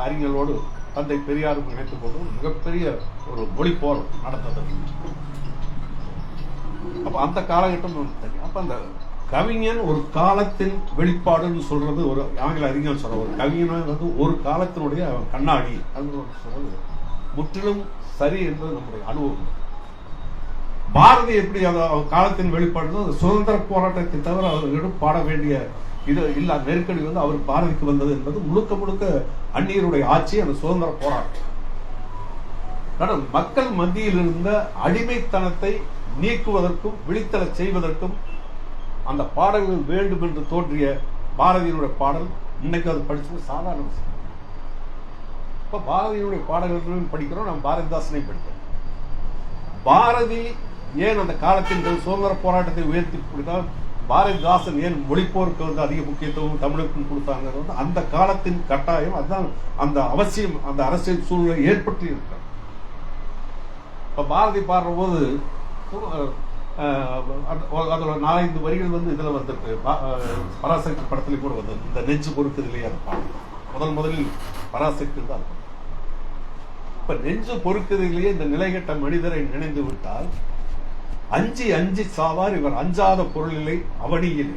அறிஞர்களோடு தந்தை பெரியாரும் இணைத்துக் கொண்டு மிகப்பெரிய ஒரு மொழி போர் நடந்தது. அப்ப அந்த காலகட்டம் அப்ப அந்த கவிஞன் ஒரு காலத்தின் வெளிப்பாடுன்னு சொல்றது ஒரு ஆங்கில அறிஞர் சொல்ற, ஒரு கவிஞன் ஒரு காலத்தினுடைய கண்ணாடி அப்படின்னு சொல்றது முற்றிலும் சரி என்பது நம்முடைய அனுபவம். பாரதி எப்படி காலத்தின் வெளிப்பாடு, சுதந்திர போராட்டத்தை தவிர அவர்களிடம் பாட வேண்டிய இது இல்ல நெருக்கடி அவர் பாரதிக்கு வந்தது என்பது முழுக்க முழுக்க அந்நியருடைய ஆட்சி, அந்த சுதந்திர போராட்டம். மக்கள் மத்தியில் இருந்த அடிமைத்தனத்தை நீக்குவதற்கும் விழித்தலை செய்வதற்கும் அந்த பாடல்கள் வேண்டும் என்று தோன்றிய பாரதியினுடைய பாடல் இன்னைக்கு அது படிச்சது சாதாரண விஷயம். இப்ப பாரதியுடைய பாடல்களையும் படிக்கிறோம், நம்ம பாரதிதாசனையும் படிக்கிறோம். பாரதி ஏன் அந்த காலத்தின் சுதந்திர போராட்டத்தை உயர்த்தி கொடுத்தால், பாரதிதாசன் ஏன் மொழிப்போருக்கு வந்து அதிக முக்கியத்துவம் தமிழுக்கும் கொடுத்தாங்க, அந்த காலத்தின் கட்டாயம், அதுதான் அந்த அவசியம், அந்த அரசியல் சூழ்நிலை ஏற்பட்டு இருக்கிற. இப்ப பாரதி பாடுற போது அதோட 4-5 வரிகள் வந்து இதுல வந்துட்டு பராசக்தி படத்துல கூட வந்தது. இந்த நெஞ்சு பொறுக்குது இல்லையா அந்த பாடம் முதலில் பராசக்தி தான். இப்ப நெஞ்சு பொறுக்குது இல்லையே, இந்த நிலைகட்ட மனிதரை நினைந்து விட்டால் அஞ்சி அஞ்சி சாவார் இவர் அஞ்சாத பொருளில்லை அவனியில்.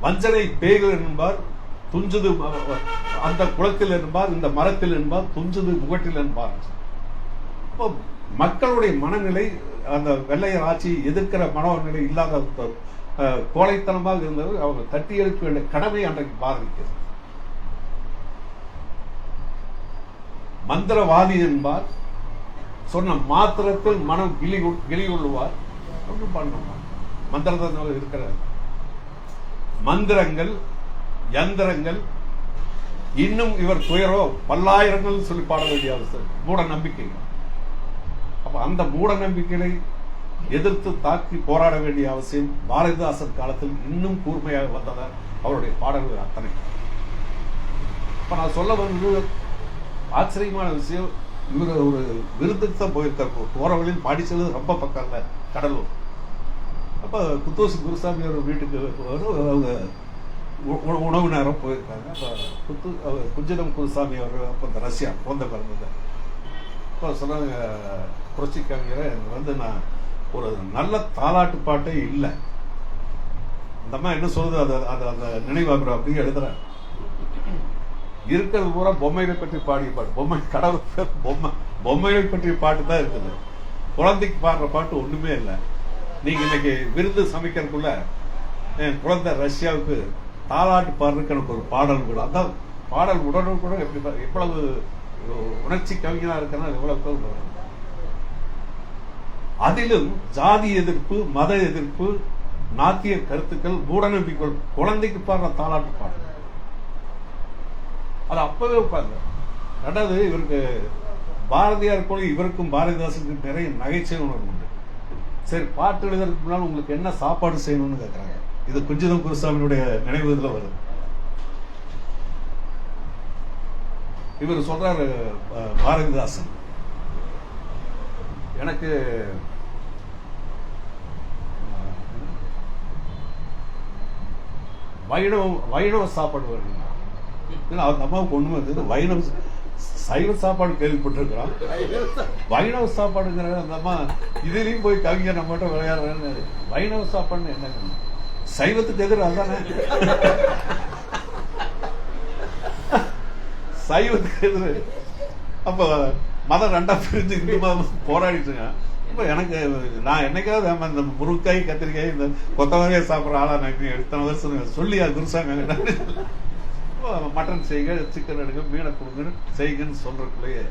வஞ்சனை பேய்கள் என்பார், துஞ்சுது அந்த குளத்தில் என்பார், இந்த மரத்தில் என்பார், துஞ்சுது முகட்டில் என்பார். இப்போ மக்களுடைய மனநிலை, அந்த வெள்ளையர் ஆட்சி எதிர்க்கிற மனநிலை இல்லாத கோழைத்தனமாக இருந்தது. அவங்க தட்டி எழுப்ப வேண்டிய கடமை அன்றைக்கு பாதிக்கிறது. மந்திரவாதி என்பார், சொன்ன மாத்திரத்தில் மனம் கிளி கொள்ளுவார். ஒன்றும் பண்ண மந்திரத்தில் இருக்கிற மந்திரங்கள் யந்திரங்கள், இன்னும் இவர் துயரோ பல்லாயிரங்கள் சொல்லி பாட வேண்டிய அவசியம். மூட நம்பிக்கைகள். அப்ப அந்த மூட நம்பிக்கைகளை எதிர்த்து தாக்கி போராட வேண்டிய அவசியம் பாரதிதாசன் காலத்தில் இன்னும் கூர்மையாக வந்ததால் அவருடைய பாடல்கள் அத்தனை. இப்ப நான் சொல்ல வந்து ஆச்சரியமான விஷயம், இவர் ஒரு விருதுக்கு தான் போயிருக்காரு. போற வழியில் பாடி செல்வது ரொம்ப பக்கம் இல்ல, கடலூர். அப்ப குத்தோசி குருசாமி அவர் வீட்டுக்கு அவங்க உணவு நேரம் போயிருக்காங்க. அப்ப குஞ்சிடம் குருசாமி அவர் அப்ப இந்த ரஷ்யா போந்த பிறந்தது. அப்ப சொன்னாங்க, புரட்சி கவிஞரை வந்து நான் ஒரு நல்ல தாலாட்டு பாட்டே இல்லை, இந்த அம்மா என்ன சொல்றது அது அந்த நினைவாக்குற அப்படி எழுதுறேன். இருக்கிறது பூரா பொம்மைகளை பற்றி பாடிய பாட்டு, பொம்மை கடவுள் பொம்மைகளை பற்றிய பாட்டு தான் இருக்குது. குழந்தைக்கு பாடுற பாட்டு ஒண்ணுமே இல்லை. நீங்க இன்னைக்கு விருந்து சமைக்கிறதுக்குள்ள என் குழந்தை ரஷ்யாவுக்கு தாலாட்டு பாடுறதுக்கு எனக்கு ஒரு பாடல் கூட, அந்த பாடல் உடனே கூட எவ்வளவு உணர்ச்சி கவிஞனா இருக்கிறனா எவ்வளவு. அதிலும் ஜாதி எதிர்ப்பு, மத எதிர்ப்பு, நாத்திய கருத்துக்கள், மூடநம்பிக்கை, குழந்தைக்கு பாடுற தாலாட்டு பாடல் அது அப்பவே உட்கார்ந்து. ரெண்டாவது, இவருக்கு பாரதியார் கூட இவருக்கும் பாரதிதாசனுக்கு நிறைய நகைச்சுவை உணர்வு உண்டு. சரி, பாட்டு எழுதுறதுக்கு முன்னால் உங்களுக்கு என்ன சாப்பாடு செய்யணும்னு கேட்கறாங்க. இது குஞ்சிதம் குருசாமியுடைய நினைவு இதுல வருது. இவர் சொல்றாரு பாரதிதாசன், எனக்கு வைணவ சாப்பாடு வேணும். அந்த அம்மாவுக்கு ஒண்ணுமே இருந்தது. வைணவ சைவ சாப்பாடு கேள்விப்பட்டிருக்கிறான், வைணவ சாப்பாடுங்கிற அந்த அம்மா இதுலயும் போய் கவிஞர் நம்ம மட்டும் விளையாடுறேன்னு. வைணவ சாப்பாடுன்னு என்னங்க? சைவத்துக்கு எதிராக தானே, சைவத்துக்கு எதிர. அப்ப மதம் ரெண்டா பிரிஞ்சு இந்து மதம் போராடிட்டுங்க. இப்ப எனக்கு நான் என்னைக்காவது இந்த முருங்காய், கத்திரிக்காய், இந்த கொத்தவரையை சாப்பிட்ற ஆளா நான் எத்தனை வருஷம் சொல்லி குருசாமி மட்டன் செய்யுங்க, சிக்கன் எடுங்க, மீனை கொடுங்க செய்யுங்கன்னு சொல்றதுக்குள்ளேயே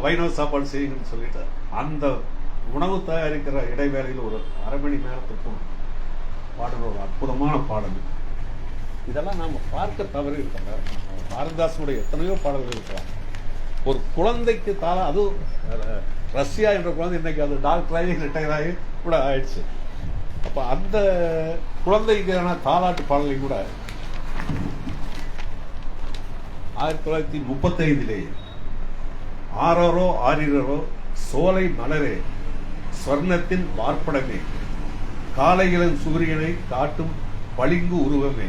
வைணவ சாப்பாடு செய்யுங்கன்னு சொல்லிட்டு அந்த உணவு தயாரிக்கிற இடைவேளையில் ஒரு அரை மணி நேரத்துக்கும் பாடல், ஒரு அற்புதமான பாடல். இதெல்லாம் நாம பார்க்க தவறி இருக்காங்க. பாரதிதாசனுடைய எத்தனையோ பாடல்கள் இருக்கலாம். ஒரு குழந்தைக்கு தாளா, அதுவும் ரஷ்யா என்ற குழந்தை இன்னைக்கு அது டாக்டராகி ரிட்டையர் ஆகி கூட ஆயிடுச்சு. அப்ப அந்த குழந்தைக்கான தாலாட்டு பாடலை கூட 1935 ஆரோ ஆரிரோ சோலை மலரே ஸ்வர்ணத்தின் வார்ப்படமே, காலையிலன் சூரியனை காட்டும் பளிங்கு உருவமே,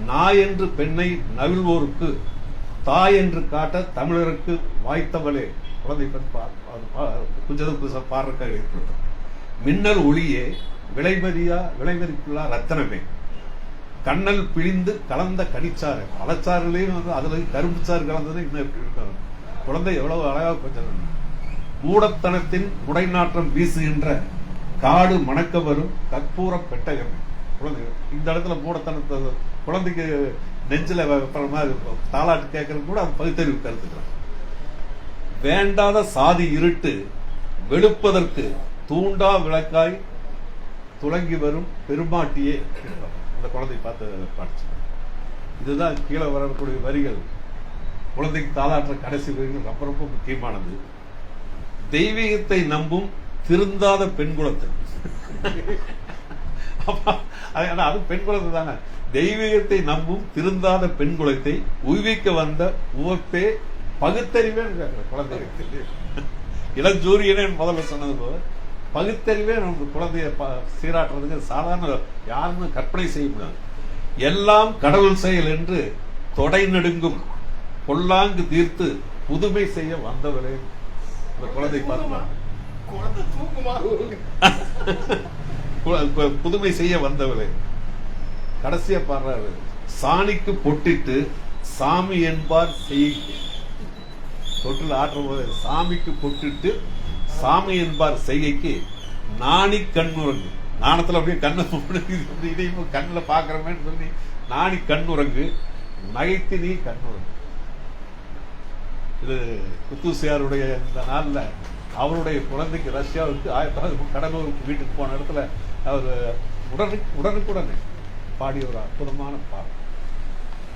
நாய் என்று பெண்ணை நவிழ்வோருக்கு தாய் என்று காட்ட தமிழருக்கு வாய்த்தவளே. குழந்தை பெண் குஞ்சதும் பாடுறக்காக இருக்கிறது. மின்னல் ஒளியே விலைமதிப்புள்ளா ரத்தனமே, கண்ணல் பிழிந்து கலந்த கனிச்சாறு. பழச்சாறுலையும் வந்து அதுல கரும்பு சாறு கலந்தது இன்னும் எப்படி இருக்காங்க. குழந்தை எவ்வளவு அழகா கொஞ்சம். மூடத்தனத்தின் முடைநாற்றம் வீசுகின்ற காடு மணக்க வரும் கற்பூர பெட்டகமே. குழந்தை இந்த இடத்துல மூடத்தனத்தை குழந்தைக்கு நெஞ்சில தாலாட்டு கேட்கறது கூட அது பகுத்தறிவு கருத்துக்கிறான். வேண்டாத சாதி இருட்டு வெளுப்பதற்கு தூண்டா விளக்காய் துலங்கி வரும் பெருமாட்டியே. அந்த குழந்தை பார்த்து பாடிச்சு. இதுதான் கீழே வரக்கூடிய வரிகள். குழந்தைக்கு தாளாற்ற கடைசி வரிகள் ரொம்ப ரொம்ப முக்கியமானது. தெய்வீகத்தை நம்பும் திருந்தாத பெண் குலத்தை. அது பெண் குலத்தை தானே. தெய்வீகத்தை நம்பும் திருந்தாத பெண் குலத்தை உய்விக்க வந்த உவப்பே பகுத்தறிவே குழந்தைகளுக்கு. இளஞ்சூரியனே முதல்ல சொன்னது போல பகுத்தறிவே நமக்கு குழந்தைய சீராட்டுறதுக்கு சாதாரண யாருன்னு கற்பனை செய்ய முடியாது. எல்லாம் கடவுள் செயல் என்று தொடை நடுங்கும் பொல்லாங்கு தீர்த்து புதுமை செய்ய வந்தவரே. அந்த குழந்தை பார்க்கலாம், புதுமை செய்ய வந்தவரே. கடைசியா பாடுறாரு, சாணிக்கு பொட்டிட்டு சாமி என்பார் செய். தொட்டில் ஆற்றும் போது சாமிக்கு பொட்டிட்டு சாமி என்பார் செய்கைக்கு நாணி கண்ணுறங்கு. நாணத்துல அப்படியே கண்ணை இதையும் கண்ணில் பாக்குறமேன்னு சொல்லி நாணி கண்ணுறங்கு நகைத்து நீ கண்ணுறங்கு. இது குத்தூசியாருடைய இந்த நாள்ல அவருடைய குழந்தைக்கு ரஷ்யாவுக்கு கடலூருக்கு வீட்டுக்கு போன இடத்துல அவர் உடனுக்குடனே பாடிய ஒரு அற்புதமான பாடல்.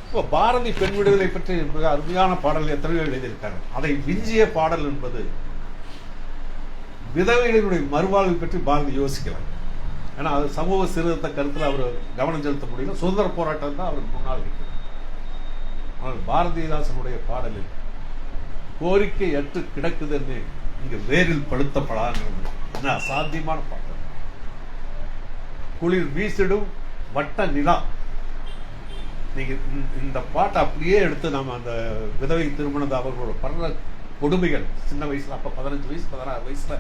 இப்போ பாரதி பெண் விடுதலை பற்றி மிக அருமையான பாடல் எத்தனையோ எழுதியிருக்காரு. அதை விஞ்சிய பாடல் என்பது விதவைகளினுடைய மறுவாழ்வு பற்றி பாரதி யோசிக்கிறார். ஏன்னா அது சமூக சீர்திருத்த கருத்தில் அவர் கவனம் செலுத்த முடியல. சுதந்திர போராட்டம் தான் அவருக்கு முன்னால் இருக்கிறது. ஆனால் பாரதிதாசனுடைய பாடலில் கோரிக்கை அற்று கிடக்குதுன்னு இங்கு வேரில் படுத்தப்படாது அசாத்தியமான பாடல். குளிர் வீசிடும் வட்ட நிலா. நீங்க இந்த பாட்டை அப்படியே எடுத்து நம்ம அந்த விதவை திருமணத்தை அவர்களோட படுற கொடுமைகள், சின்ன வயசுல அப்ப 15 வயசு 16 வயசுல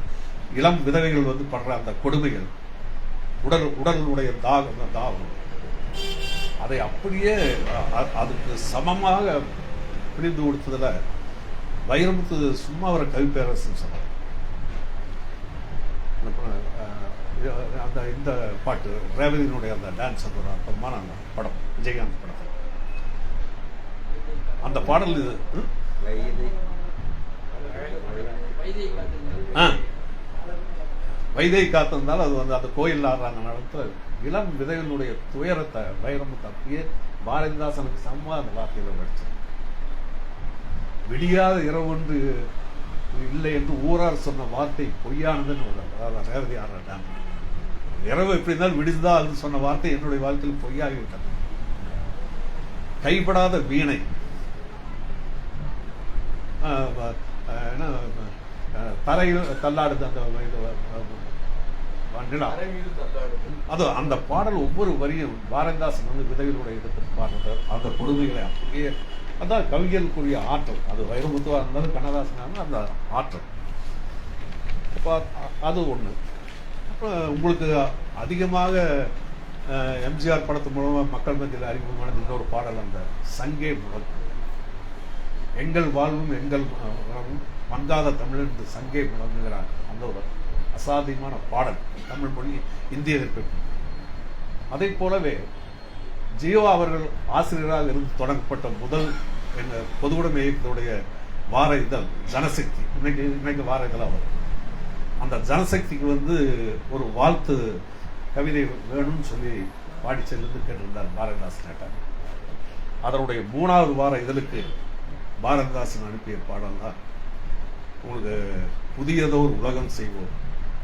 இளம் விதவைகள் வந்து படுற அந்த கொடுமைகள், உடலுடைய தாகம், அதை அப்படியே அதுக்கு சமமாக பிரிந்து கொடுத்ததுல வைரமுத்து சும்மா அவரை கவிப்பேரரசு சொன்னார். அந்த இந்த பாட்டு ரேவதியினுடைய அந்த டான்ஸ் அந்த ஒரு அற்புதமான அந்த படம், விஜயகாந்த் படத்தில் அந்த பாடல். இது வைதை காத்திருந்தாலும் அது வந்து அந்த கோயில் ஆடுறாங்க நடத்துல இளம் விதைகளுடைய துயரத்தை வைரமுத்து அப்படியே பாரதிதாசனுக்கு சமமா அந்த வார்த்தையில வடிச்சு. விடியாத இரவு ஒன்று இல்லை என்று ஊரார் சொன்ன வார்த்தை பொய்யானதுன்னு அதாவது ரேவதி ஆடுற இரவு எப்படி இருந்தாலும் விடிந்தா அது சொன்ன வார்த்தை என்னுடைய வாழ்க்கையில் பொய்யாகிவிட்டது. கைப்படாத வீணை, தரையில் தள்ளாடுது அந்த நிலா. அது அந்த பாடல் ஒவ்வொரு வரியும் பாரதிதாசன் வந்து விதவிகளுடைய எடுத்து பாடுறது அந்த கொடுமைகளை அப்படியே. அதான் கவிஞர்களுக்குரிய ஆற்றல். அது வைரமுத்துவா இருந்தாலும் கண்ணதாசனாலும் அந்த ஆற்றல். அது ஒண்ணு. அப்புறம் உங்களுக்கு அதிகமாக எம்ஜிஆர் படத்து மூலமா மக்கள் மத்தியில் அறிமுகமானது இன்னொரு பாடல், அந்த சங்கே முழக்கு. எங்கள் வாழ்வும் எங்கள் மங்காத தமிழ் என்று சங்கே முழங்குகிறார். அந்த ஒரு அசாத்தியமான பாடல். தமிழ் மொழி இந்திய எதிர்ப்பு. அதை போலவே ஜீவா அவர்கள் ஆசிரியராக இருந்து தொடங்கப்பட்ட முதல் எங்கள் பொதுவுடைமை இயக்கத்துடைய வார இதழ் ஜனசக்தி. இன்னைக்கு வார இதழ் அவர். அந்த ஜனசக்திக்கு வந்து ஒரு வாழ்த்து கவிதை வேணும்னு சொல்லி பாடிச்சேரிலிருந்து கேட்டிருந்தார் பாரதிதாசன் கேட்டார். அதனுடைய 3வது வார இதழுக்கு பாரதிதாசன் அனுப்பிய பாடல் தான் உங்களுக்கு புதியதோர் உலகம் செய்வோம்.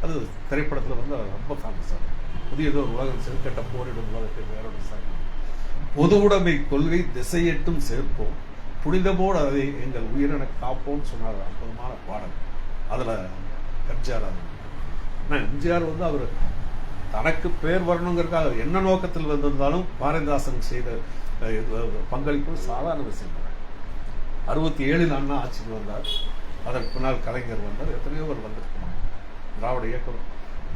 அது திரைப்படத்தில் வந்து ரொம்ப ஃபேமஸ் ஆகும். புதியதோர் உலகம் செய்வோம், கெட்ட போரிடும் உலகத்தை வேறொரு சார், பொது உடைமை கொள்கை திசையெட்டும் சேர்ப்போம், புனிதமோடு அதை எங்கள் உயிரின காப்போம்னு சொன்னார். அற்புதமான பாடல். அதில் எம்ஜிஆர் எம்ஜிஆர் வந்து அவர் தனக்கு பேர் வரணுங்கிறதுக்காக என்ன நோக்கத்தில் வந்திருந்தாலும் பாரதிதாசன் செய்த பங்களிப்பு சாதாரண விஷயம். 67 அண்ணா ஆட்சிக்கு வந்தார். அதற்கு பின்னால் கலைஞர் வந்தார். எத்தனையோ பேர் வந்திருக்கணும். திராவிட இயக்கம்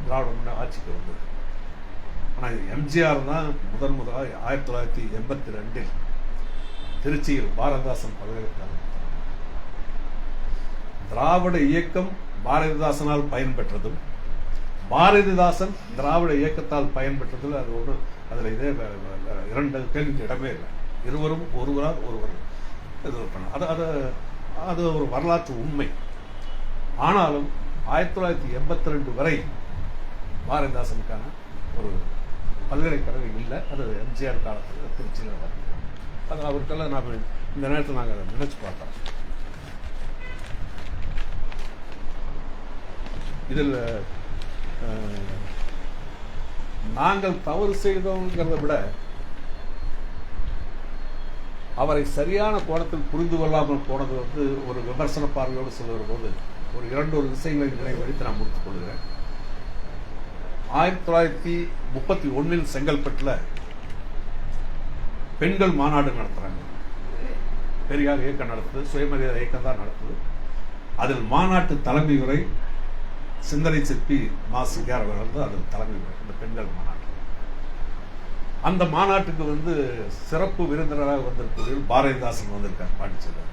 திராவிட முன்ன ஆட்சிக்கு வந்தது. ஆனால் எம்ஜிஆர் தான் முதலாக 1982 திருச்சியில் பாரதிதாசன் பல்கலைக்கழகம். திராவிட இயக்கம் பாரதிதாசனால் பயன்பெற்றதும் பாரதிதாசன் திராவிட இயக்கத்தால் பயன்பெற்றதில் அது ஒன்று. அதில் இதே 2 கேள்விக்கு இடமே இல்லை. இருவரும் ஒருவரால் ஒருவர் இது பண்ண அது ஒரு வரலாற்று உண்மை. ஆனாலும் 1982 வரை பாரதிதாசனுக்கான ஒரு பல்கலைக்கழகம் இல்லை. அது எம்ஜிஆர் காலத்தில் திருச்சியில் நடக்கும். அது அவருக்கெல்லாம் நாம் இந்த நேரத்தில் நாங்கள் அதை நினைச்சு பார்த்தோம். இதில் நாங்கள் தவறு செய்தோங்கிறத விட அவரை சரியான கோணத்தில் புரிந்து கொள்ளாமல் போனது ஒரு விமர்சன பார்வையோடு சொல்லுகிற போது ஒரு 2 விஷயங்களை நினைவடித்து நான் முடித்துக் கொள்கிறேன். 1931 செங்கல்பட்டில் பெண்கள் மாநாடு நடத்துறாங்க. பெரியார் இயக்கம் நடத்துது, சுயமரியாதை இயக்கம் தான் நடத்துது. அதில் மாநாட்டு தலைமை உரை சிந்தனை சிற்பி மா சிங்கார அவர்கள் அதில் தலைமை உரை, இந்த பெண்கள் மாநாட்டு. அந்த மாநாட்டுக்கு சிறப்பு விருந்தினராக வந்திருப்பதில் பாரதிதாசன் வந்திருக்கார். பாண்டிச்சேரி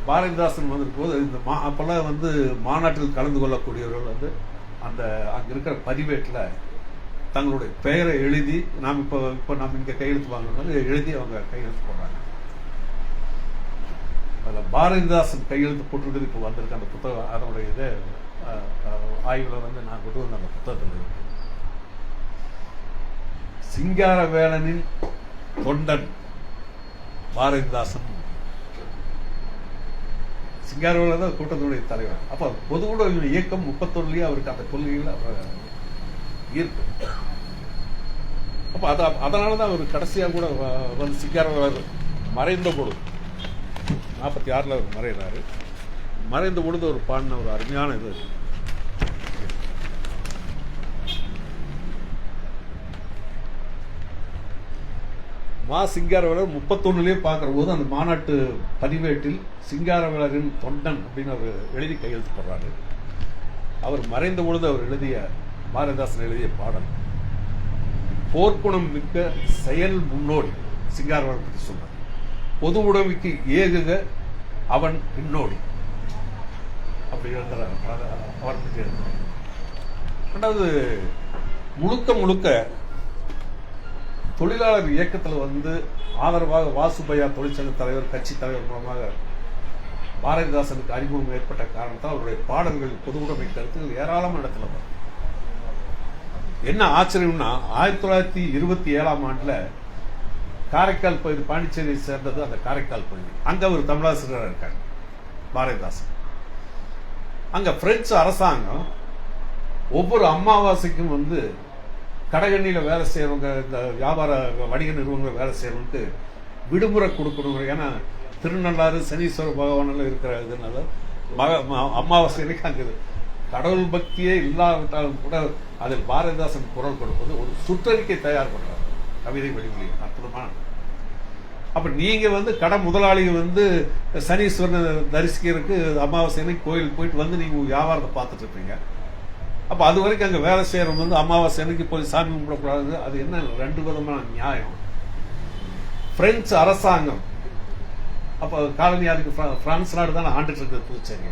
பாரதிதாசன் வந்திருக்கும்போது இந்த அப்பெல்லாம் மாநாட்டில் கலந்து கொள்ளக்கூடியவர்கள் அந்த அங்கே இருக்கிற பதிவேட்டில் தங்களுடைய பெயரை எழுதி நாம் இப்போ நாம் இங்கே கையெழுத்து வாங்கணும் எழுதி அவங்க கையெழுத்து போடுறாங்க. அதில் பாரதிதாசன் கையெழுத்து போட்டிருக்கிறது இப்போ வந்திருக்கு அந்த புத்தகம். அதனுடைய இதை ஆய்வில் நான் கொண்டு வந்த அந்த புத்தகத்தில் இருக்கு. சிங்காரவேலனின் தொண்டன் பாரதிதாசன். சிங்காரவேலன் தான் கூட்டத்தினுடைய தலைவர். அப்போ பொதுவுட இயக்கம் 31 அவருக்கு அந்த கொள்கையில் ஈர்ப்பு. அப்போ அதனால தான் அவர் கடைசியாக கூட சிங்காரவேலர் மறைந்த பொழுது 46 அவர் மறைகிறாரு. மறைந்த பொழுது ஒரு பாடின ஒரு அருமையான இது. மா சிங்காரவேலர் 31 பார்க்கிற போது அந்த மாநாட்டு பதிவேட்டில் சிங்காரவேலரின் தொண்டன் அப்படின்னு அவர் எழுதி கையெழுத்து போடுறாரு. அவர் மறைந்த பொழுது அவர் எழுதிய பாரதிதாசன் எழுதிய பாடல் போர்க்குணம் மிக்க செயல் முன்னோடி சிங்காரவேலர் பற்றி சொல்றார். பொது உடைமைக்கு ஏகுக அவன் பின்னோடி அப்படி எழுதுறார். அவர் பற்றி எழுதுறார். ரெண்டாவது முழுக்க தொழிலாளர் இயக்கத்தில் ஆதரவாக வாசுபையா தொழிற்சங்க தலைவர் கட்சி தலைவர் மூலமாக பாரதிதாசனுக்கு அறிமுகம் ஏற்பட்ட காரணத்தால் அவருடைய பாடல்கள் பொது உடைமை கருத்துகள் ஏராளமான இடத்துல வரும். என்ன ஆச்சரியம்னா 1927 ஆண்டுல காரைக்கால் பகுதி, பாண்டிச்சேரியை சேர்ந்தது அந்த காரைக்கால் பகுதி. அங்க ஒரு தமிழாசிரியராக இருக்காங்க பாரதிதாசன். அங்க பிரெஞ்சு அரசாங்கம் ஒவ்வொரு அமாவாசைக்கும் கடகண்ணியில் வேலை செய்யறவங்க, இந்த வியாபார வணிக நிறுவனங்கள் வேலை செய்யறவங்களுக்கு விடுமுறை கொடுக்கணும். ஏன்னா திருநள்ளாறு சனீஸ்வர பகவானில் இருக்கிற இதனால அமாவாசை அங்கே கடவுள் பக்தியே இல்லாவிட்டாலும் கூட அதில் பாரதிதாசன் குரல் கொடுப்பது ஒரு சுற்றறிக்கை தயார் பண்றாரு. கவிதை வழிமொழி அற்புதமான. அப்ப நீங்க கடை முதலாளிங்க சனீஸ்வரனை தரிசிக்கிறதுக்கு அமாவாசை கோயிலுக்கு போயிட்டு நீங்க வியாபாரத்தை பார்த்துட்டு இருப்பீங்க. அப்ப அது வரைக்கும் அங்க வேலை செய்யறவங்க அமாவாசை அன்னைக்கு போய் சாமி கும்பிடக்கூடாது. அது என்ன 2 விதமான நியாயம். பிரெஞ்சு அரசாங்கம் அப்ப காலனி, அதுக்கு பிரான்ஸ் நாடு தான் ஆண்டுட்டு இருக்கிறது புதுச்சேரி.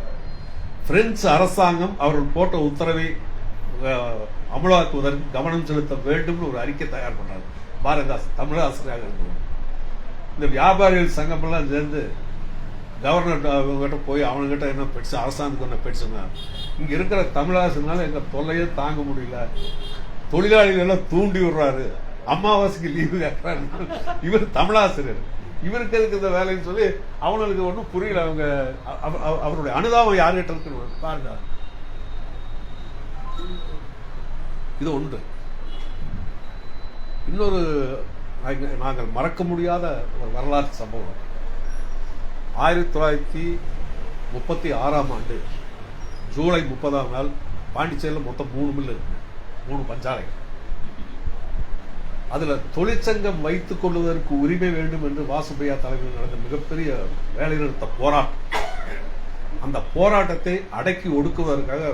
பிரெஞ்சு அரசாங்கம் அவர்கள் போட்ட உத்தரவை அமலாக்குவதற்கு கவனம் செலுத்த வேண்டும் ஒரு அறிக்கை தயார் பண்றாரு பாரதிதாசன் தமிழ் ஆசிரியராக இருந்தது. இந்த வியாபாரிகள் சங்கம் எல்லாம் சேர்ந்து கவர்னர் போய் அவனுங்கிட்ட என்ன பெட்ஸ் அரசாங்கத்துக்கு என்ன பெட்ஸுங்க, இங்க இருக்கிற தமிழாசிரியனால எங்க தொல்லையே தாங்க முடியல, தொழிலாளிகள் எல்லாம் தூண்டி விடுறாரு, அமாவாசைக்கு லீவு கேட்கறாரு. இவர் தமிழாசிரியர், இவருக்கு எதுக்கு இந்த வேலைன்னு சொல்லி அவங்களுக்கு ஒன்றும் புரியல. அவங்க அவருடைய அனுதாபம் யார்கிட்ட இருக்குன்னு பாருங்க. இது ஒன்று. இன்னொரு நாங்கள் மறக்க முடியாத ஒரு வரலாற்று சம்பவம். 1936 ஆண்டு ஜூலை 30ஆம் நாள் பாண்டிச்சேரியில் மொத்தம் 3 மில் இருக்கு, 3 பஞ்சாலைகள். அதுல தொழிற்சங்கம் வைத்துக் கொள்வதற்கு உரிமை வேண்டும் என்று வாசுபையா தலைமையில் நடந்த மிகப்பெரிய வேலைநிறுத்த போராட்டம். அந்த போராட்டத்தை அடக்கி ஒடுக்குவதற்காக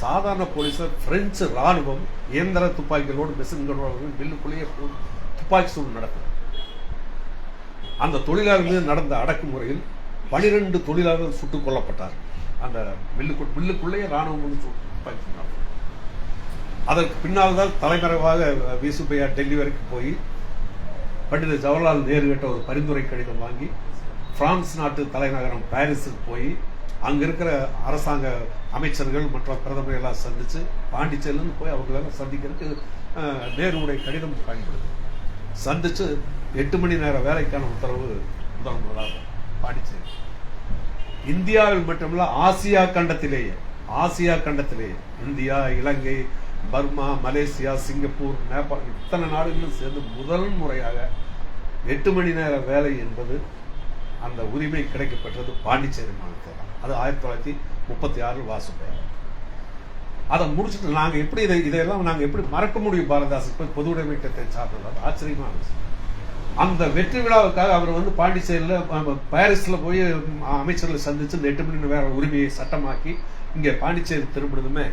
சாதாரண போலீசார், பிரெஞ்சு ராணுவம் இயந்திர துப்பாக்கிகளோடு மிஷின்களோடு மில்லுக்குள்ளேயே துப்பாக்கி சூடு நடக்கும். அந்த தொழிலாளர்கள் நடந்த அடக்குமுறையில் 12 தொழிலாளர்கள் சுட்டுக் கொல்லப்பட்டார். அந்த மில்லுக்குள்ளேயே ராணுவம் துப்பாக்கி சூடு. அதற்கு பின்னால் தான் தலைமறைவாக வாசுபையா டெல்லி வரைக்கும் போய் பண்டித ஜவஹர்லால் நேரு கிட்ட ஒரு பரிந்துரை கடிதம் வாங்கி பிரான்ஸ் நாட்டு தலைநகரம் பாரிஸுக்கு போய் அங்க இருக்கிற அரசாங்க அமைச்சர்கள் மற்றும் பிரதமரை எல்லாம் சந்திச்சு பாண்டிச்சேரியிலிருந்து போய் அவங்களெல்லாம் சந்திக்கிறதுக்கு நேருடைய கடிதம் பயன்படுது. சந்திச்சு 8 மணி நேர வேலைக்கான உத்தரவு முதலாக பாண்டிச்சேரி. இந்தியாவில் மட்டுமல்ல, ஆசியா கண்டத்திலேயே இந்தியா, இலங்கை, பர்மா, மலேசியா, சிங்கப்பூர், நேபாள் இத்தனை நாடுகளும் சேர்ந்து முதல் முறையாக 8 மணி நேர வேலை என்பது அந்த உரிமை கிடைக்கப்பட்டது பாண்டிச்சேரி மாநிலத்தில் தான். அது 1936 வாசுதேவ. அதை முடிச்சுட்டு நாங்கள் எப்படி இதையெல்லாம் நாங்கள் எப்படி மறக்க முடியும்? பாரதிதாசன் போய் பொது உடைமை இயக்கத்தை சார்ந்தது ஆச்சரியமா இருந்துச்சு. அந்த வெற்றி விழாவுக்காக அவர் வந்து பாண்டிச்சேரியில் பாரிஸில் போய் அமைச்சர்களை சந்திச்சு இந்த 8 மணி நேர உரிமையை சட்டமாக்கி இங்கே பாண்டிச்சேரி திரும்பினதுமே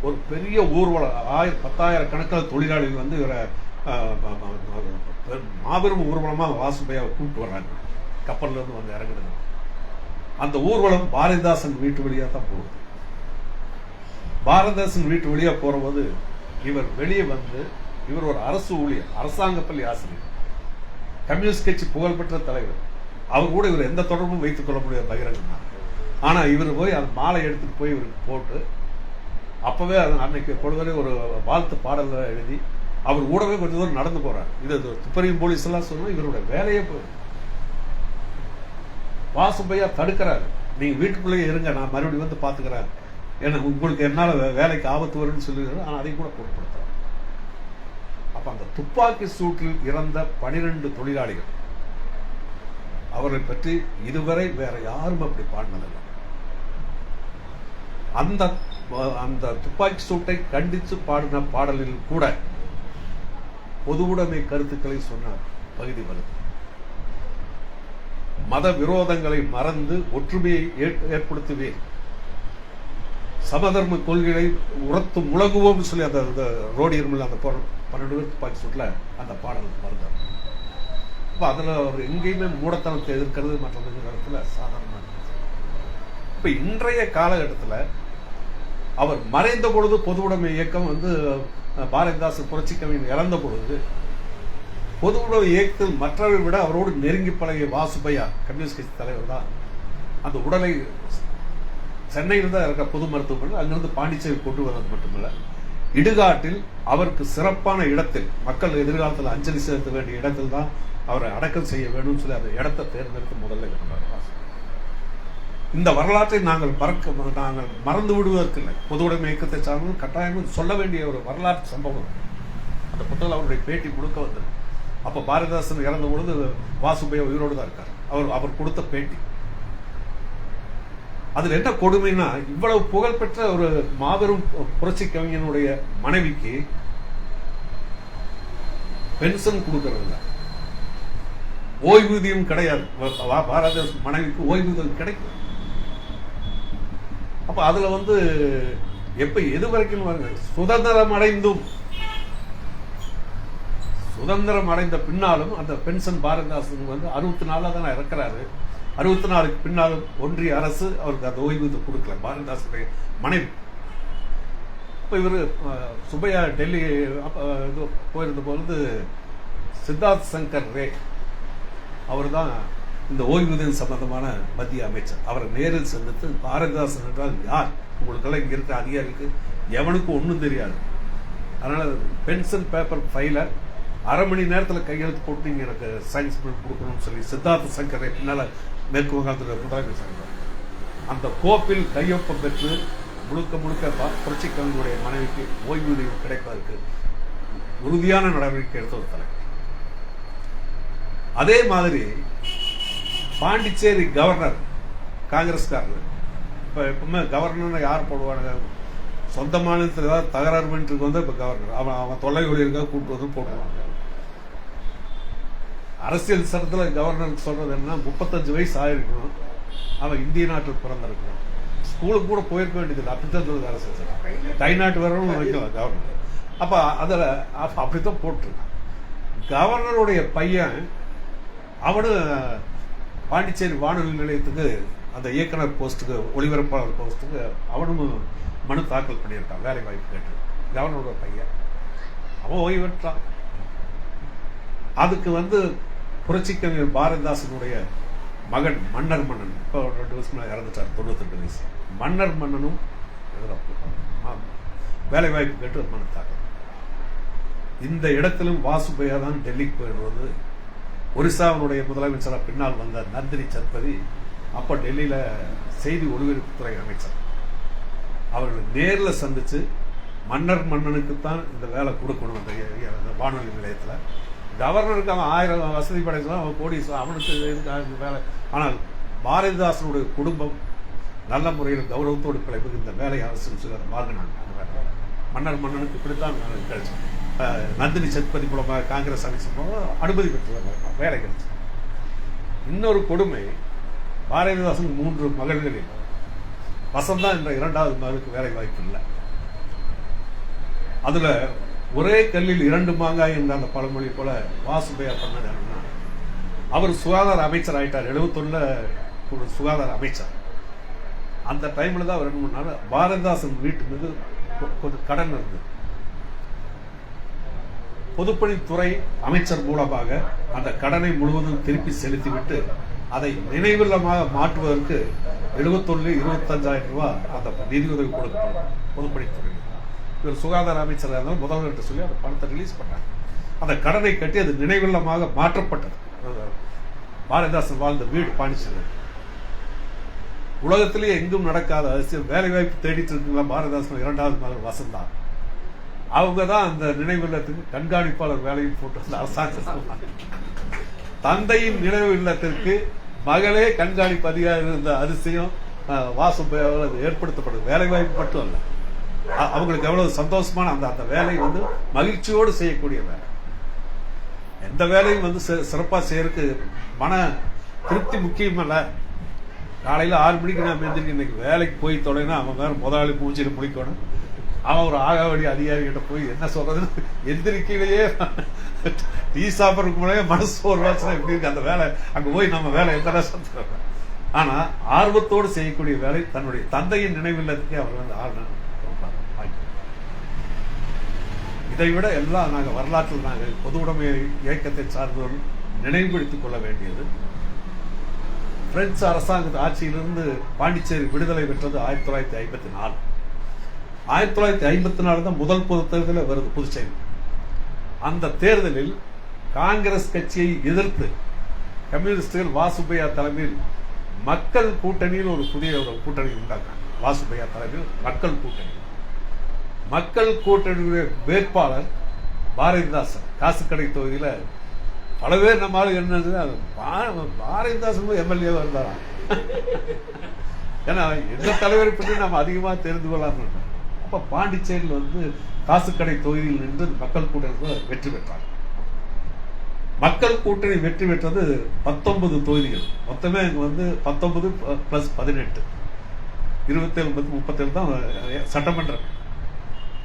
ஒரு பெரிய ஊர்வலம், 10,000 கணக்கில் தொழிலாளிகள் வந்து இவரை மாபெரும் ஊர்வலமாக வாசுபையாவை கூப்பிட்டு வர்றாங்க. கப்பல்ல இருந்து வந்து இறங்குறது. அந்த ஊர்வலம் பாரதிதாசன் வீட்டு வழியாக தான் போகுது. பாரதிதாசன் வீட்டு வழியா போறபோது இவர் வெளியே வந்து, இவர் ஒரு அரசு ஊழியர், அரசாங்க பள்ளி ஆசிரியர், கம்யூனிஸ்ட் கட்சி புகழ்பெற்ற தலைவர். அவர் கூட இவர் எந்த தொடர்பும் வைத்துக் கொள்ள முடியாத பகிரங்கம்னா. ஆனா இவர் போய் அந்த மாலை எடுத்துட்டு போய் இவருக்கு போட்டு, அப்பவே அன்னைக்கு பொழுதுவரை ஒரு வாழ்த்து பாடல எழுதி அவர் கூடவே கொஞ்சம் தூரம் நடந்து போறாரு. இது துப்பறியும் போலீஸ் எல்லாம் சொன்னா இவருடைய வேலையே போயிடும். வாசுபையா தடுக்கிறாரு, நீங்க வீட்டுக்குள்ளேயே இருங்க, நான் மறுபடியும் வந்து பாத்துக்கிறேன், ஏன்னா உங்களுக்கு என்னால வேலைக்கு ஆபத்து வரும்னு சொல்லுகிறாரு. ஆனால் அதையும் கூட பொருட்படுத்துறாரு. அப்ப அந்த துப்பாக்கி சூட்டில் இறந்த 12 தொழிலாளிகள், அவரை பற்றி இதுவரை வேற யாரும் அப்படி பாடினதில்லை. அந்த துப்பாக்கி சூட்டை கண்டித்து பாடின பாடலில் கூட பொது உடைமை கருத்துக்களை சொன்ன பகுதி வருது. மத விரோதங்களை மறந்து ஒற்றுமையை ஏற்படுத்துவேன், சமதர்ம கொள்கைகளை உரத்து முழங்குவோம் சொல்லி அந்த ரோடியர்மில் அந்த 12 பேர் துப்பாக்கி சூட்ல அந்த பாடல் மறந்தார். அப்ப அதுல அவர் எங்கேயுமே மூடத்தனத்தை எதிர்க்கிறது மற்ற இடத்துல சாதாரணமாக. இப்ப இன்றைய காலகட்டத்தில் அவர் மறைந்த பொழுது பொது உடைமை இயக்கம் வந்து பாரதிதாசன் புரட்சி கவிஞர் இறந்த பொழுது பொது உடைமை இயக்கத்தில் மற்றவரை விட அவரோடு நெருங்கி பழகிய வாசுபையா, கம்யூனிஸ்ட் கட்சி தலைவர் தான், அந்த உடலை சென்னையில் தான் இருக்கிற பொது மருத்துவமனை அங்கிருந்து பாண்டிச்சேரி கொண்டு வந்தது மட்டுமல்ல, இடுகாட்டில் அவருக்கு சிறப்பான இடத்தில், மக்கள் எதிர்காலத்தில் அஞ்சலி செலுத்த வேண்டிய இடத்தில் தான் அவரை அடக்கம் செய்ய வேண்டும் சொல்லி அந்த இடத்தை தேர்ந்தெடுத்து முதல்ல இருந்தார். இந்த வரலாற்றை நாங்கள் மறந்து விடுவதற்கு இல்லை. பொது உடைமை இயக்கத்தை சார்ந்து கட்டாயம் சொல்ல வேண்டிய ஒரு வரலாற்று சம்பவம். அந்த புத்தகம் அவருடைய பேட்டி கொடுக்க வந்தது. அப்ப பாரதிதாசன் இறந்த பொழுது வாசுபையா உயிரோடு தான் இருக்கார். அவர் கொடுத்த பேட்டி அதுல என்ன கொடுமைன்னா, இவ்வளவு புகழ்பெற்ற ஒரு மாபெரும் புரட்சி கவிஞனுடைய மனைவிக்கு பென்ஷன் கொடுக்கறது, ஓய்வூதியம் கிடையாது. பாரதிதாசன் மனைவிக்கு ஓய்வூதியம் கிடைக்கும். அப்ப அதுல வந்து எப்ப எது வரைக்கும் பாருங்க, சுதந்திரம் அடைந்த பின்னாலும் அந்த பென்ஷன் பாரதிதாசன் வந்து 64 தானே இறக்குறாரு. 64க்கு பின்னாலும் ஒன்றிய அரசு அவருக்கு அந்த ஓய்வூதியம் கொடுக்கல பாரதிதாசனுடைய மனைவி. இப்ப இவரு சுப்பையா டெல்லி போயிருந்த பொழுது சித்தார்த் சங்கர் ரே அவர் தான் இந்த ஓய்வூதியம் சம்பந்தமான மத்திய அமைச்சர். அவரை நேரில் சந்தித்து பாரதிதாசன் என்றால் யார், உங்களுக்கெல்லாம் இங்க இருக்கிற அதிகாரிக்கு எவனுக்கும் ஒன்றும் தெரியாது, அதனால பென்ஷன் பேப்பர் ஃபைல 1/2 மணி நேரத்தில் கையெழுத்து போட்டு நீங்க எனக்கு சயின்ஸ் பில் கொடுக்கணும்னு சொல்லி சித்தார்த்த சங்கரை பின்னால மேற்கு வங்காளத்தில் முதலமைச்சர் அந்த கோப்பில் கையொப்பம் பெற்று முழுக்க புரட்சி கவிஞருடைய மனைவிக்கு ஓய்வூதியம் கிடைப்பதற்கு உறுதியான நடவடிக்கை எடுத்த ஒரு தலைவர். அதே மாதிரி பாண்டிச்சேரி கவர்னர் காங்கிரஸ்காரர், இப்ப எப்பவுமே கவர்னர் யார் போடுவாங்க, சொந்த மாநிலத்தில் ஏதாவது தகராறு பண்ணிட்டு வந்து இப்ப கவர்னர் அவன் தொல்லை ஊழியருக்காக கூட்டு வந்து போடுவாங்க. அரசியல் சட்டத்தில் கவர்னர் சொல்றது என்ன, 35 வயசு ஆயிருக்கணும், அவன் இந்திய நாட்டில் பிறந்திருக்கணும், ஸ்கூலுக்கு கூட போயிருக்க வேண்டியது, அப்படித்தான் சொல்லுது அரசியல் சட்டம். தைநாட்டு வரணும் வைக்கலாம் கவர்னர். அப்ப அதுல அப்படித்தான் போட்டிருக்கான். கவர்னருடைய பையன் அவனு பாண்டிச்சேரி வானொலி நிலையத்துக்கு அந்த இயக்குனர் போஸ்ட்டுக்கு, ஒளிபரப்பாளர் போஸ்ட்டுக்கு அவனும் மனு தாக்கல் பண்ணியிருக்கான், வேலை வாய்ப்பு கேட்டு. கவர்னரோட பையன் அவன் ஓய்வு பெற்றான். அதுக்கு வந்து புரட்சி கவிஞர் பாரதிதாசனுடைய மகன் மன்னர் மன்னன், இப்போ 2 வருஷம் இறந்துட்டார், 98 வயசு. மன்னர் மன்னனும் வேலை வாய்ப்பு கேட்டு மனு தாக்கல். இந்த இடத்திலும் வாசுபையா தான் டெல்லிக்கு போயிடுவது. ஒரிசாவினுடைய முதலமைச்சராக பின்னால் வந்த நந்தினி சத்பதி அப்ப டெல்லியில செய்தி ஒலிபரப்புத்துறை அமைச்சர். அவர்கள் நேரில் சந்திச்சு மன்னனுக்குத்தான் இந்த வேலை கொடுக்கணும். அந்த வானொலி நிலையத்தில் கவர்னருக்கு அவன் 1000 வசதி படைக்கலாம், அவன் கோடி, அவனுக்கு வேலை. ஆனால் பாரதிதாசனுடைய குடும்பம் நல்ல முறையில் கௌரவத்தோடு பிழைப்புக்கு இந்த வேலை அவசியம் சொல்லி அதை வாங்கினாங்க. மன்னனுக்கு இப்படித்தான் கிடைச்சு. நந்தினி சத்பதி மூலமாக காங்கிரஸ் அமைச்சர் அனுமதி பெற்று வேலை கிடைச்சு. இன்னொரு கொடுமை, பாரதிதாசன் 3 மகள்களில் வசந்தா என்ற 2வது மகளுக்கு வேலை வாய்ப்பு இல்லை. அதுல ஒரே கல்லில் 2 மாங்காய் என்ற அந்த பழமொழி போல வாசுபையா பண்ணது என்னன்னா, அவர் சுகாதார அமைச்சர் ஆயிட்டார். 71 சுகாதார அமைச்சர். அந்த டைம்ல தான் அவர் 2-3 நாள் பாரதிதாசன் வீட்டு மீது கொஞ்சம் கடன் இருந்தது. பொதுப்பணித்துறை அமைச்சர் மூலமாக அந்த கடனை முழுவதும் திருப்பி செலுத்திவிட்டு அதை நினைவில்லமாக மாற்றுவதற்கு 25,000 ரூபாய் அந்த நிதியுதவி கொடுக்கப்படும் பொதுப்பணித்துறை. இவர் சுகாதார அமைச்சராக இருந்தாலும் முதல்வர்கிட்ட சொல்லி அந்த பணத்தை ரிலீஸ் பண்ணாங்க. அந்த கடனை கட்டி அது நினைவில்லமாக மாற்றப்பட்டது. பாரதிதாசன் வாழ்ந்த வீடு பாண்டிச்சேரி. உலகத்திலேயே எங்கும் நடக்காத அரசியல் வேலை வாய்ப்பு தேடிட்டு இருக்குங்களா பாரதிதாசன் 2வது மகள் வசந்தா. அவங்க தான் அந்த நினைவில்லத்துக்கு கண்காணிப்பாளர் வேலையும் போட்டு வந்த அரசாங்கம். தந்தையின் நினைவு இல்லத்திற்கு மகளே கண்காணிப்பு அதிகாரி இருந்த அதிசயம் வாசுபையாவால் அது ஏற்படுத்தப்படுது. வேலை வாய்ப்பு மட்டும் அல்ல, அவங்களுக்கு எவ்வளவு சந்தோஷமான அந்த வேலை மகிழ்ச்சியோடு செய்யக்கூடிய வேலை. எந்த வேலையும் சிறப்பா செய்யறதுக்கு மன திருப்தி முக்கியம் அல்ல. காலையில 6 மணிக்கு நான் எந்திரிக்க, இன்னைக்கு வேலைக்கு போய் தொலைனா அவன் வேற முதலாளி பூச்சிட்டு முடிக்கணும். அவன் ஒரு ஆகாவடி அதிகாரி கிட்ட போய் என்ன சொல்றதுன்னு எந்திரிக்கையிலேயே டீ சாப்பிட்றதுக்கு முன்னாடியே மனசு ஒரு வாசனை எப்படி இருக்கு அந்த வேலை. அங்க போய் நம்ம வேலை எத்தனை சொல்றோம். ஆனா ஆர்வத்தோடு செய்யக்கூடிய வேலை தன்னுடைய தந்தையின் நினைவில்லத்துக்கே அவர் ஆர்வம். இதை விட எல்லாம் நாங்கள் வரலாற்றில் நாங்கள் பொது உடைமை இயக்கத்தை சார்ந்தவர்கள் நினைவுபடுத்திக் கொள்ள வேண்டியது, பிரெஞ்சு அரசாங்க ஆட்சியிலிருந்து பாண்டிச்சேரி விடுதலை பெற்றது 1954. 1954 தான் முதல் பொது தேர்தலில் வருது புதுச்சேரி. அந்த தேர்தலில் காங்கிரஸ் கட்சியை எதிர்த்து கம்யூனிஸ்டுகள் வாசுபையா தலைமையில் மக்கள் கூட்டணியில் ஒரு புதிய கூட்டணி உண்டாக்குறாங்க. வாசுபையா தலைமையில் மக்கள் கூட்டணி. மக்கள் கூட்டணியுடைய வேட்பாளர் பாரதிதாசன். காசுக்கடை தொகுதியில பல பேர் நம்மளால என்ன பாரதிதாசன் எம்எல்ஏ இருந்தாராம். ஏன்னா எந்த தலைவரை பற்றி நம்ம அதிகமா தெரிந்து கொள்ளலாம். அப்ப பாண்டிச்சேரியில் காசுக்கடை தொகுதியில் நின்று மக்கள் கூட்டணி வெற்றி பெற்றார். மக்கள் கூட்டணி வெற்றி பெற்றது 19 தொகுதிகள். மொத்தமே 19 + 18 27 37 தான் சட்டமன்றம்.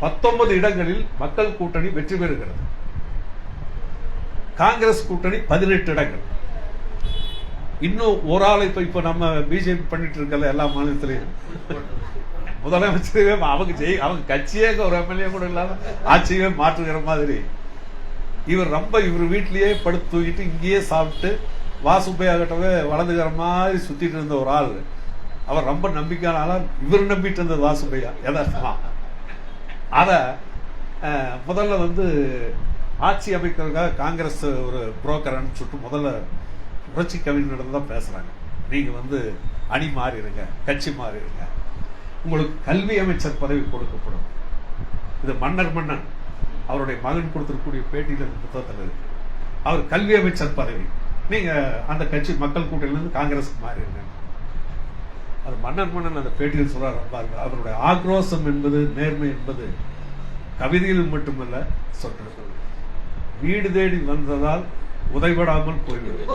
19 இடங்களில் மக்கள் கூட்டணி வெற்றி பெறுகிறது. காங்கிரஸ் கூட்டணி 18 இடங்கள். இன்னும் ஒரு ஆளை இப்ப நம்ம பிஜேபி பண்ணிட்டு இருக்கல எல்லா மாநிலத்திலையும் முதலமைச்சரே அவங்க கட்சியே ஒரு எம்எல்ஏ கூட இல்லாம ஆட்சியே மாற்றுகிற மாதிரி இவர் வீட்டிலேயே படுத்து தூக்கிட்டு இங்கேயே சாப்பிட்டு வாசுபையா கிட்டவே வலதுகிற மாதிரி சுத்திட்டு இருந்த ஒரு ஆள். அவர் ரொம்ப நம்பிக்கையான ஆளா இவர் நம்பிட்டு இருந்தது வாசுபையா எதார்த்தமா. அத முதல்ல ஆட்சி அமைக்கிறதுக்காக காங்கிரஸ் ஒரு புரோக்கர் அனுப்பிச்சுட்டு முதல்ல புரட்சி கவிஞரிடம் தான் பேசுறாங்க. நீங்க அணி மாறிடுங்க, கட்சி மாறிடுங்க, உங்களுக்கு கல்வி அமைச்சர் பதவி கொடுக்கப்படும். இது மன்னன் அவருடைய மகன் கொடுத்திருக்கக்கூடிய பேட்டியில புத்தகத்தில் இருக்கு. அவர் கல்வி அமைச்சர் பதவி, நீங்க அந்த கட்சி மக்கள் கூட்டணியிலிருந்து காங்கிரஸுக்கு மாறிடுங்க. அது மன்னன் அந்த பேட்டியில் சொல்றாரு. அவருடைய ஆக்ரோஷம் என்பது, நேர்மை என்பது கவிதையில் மட்டுமல்ல சொல்றது. வீடு தேடி வந்ததால் உதைபடாமல் போய்விடும்.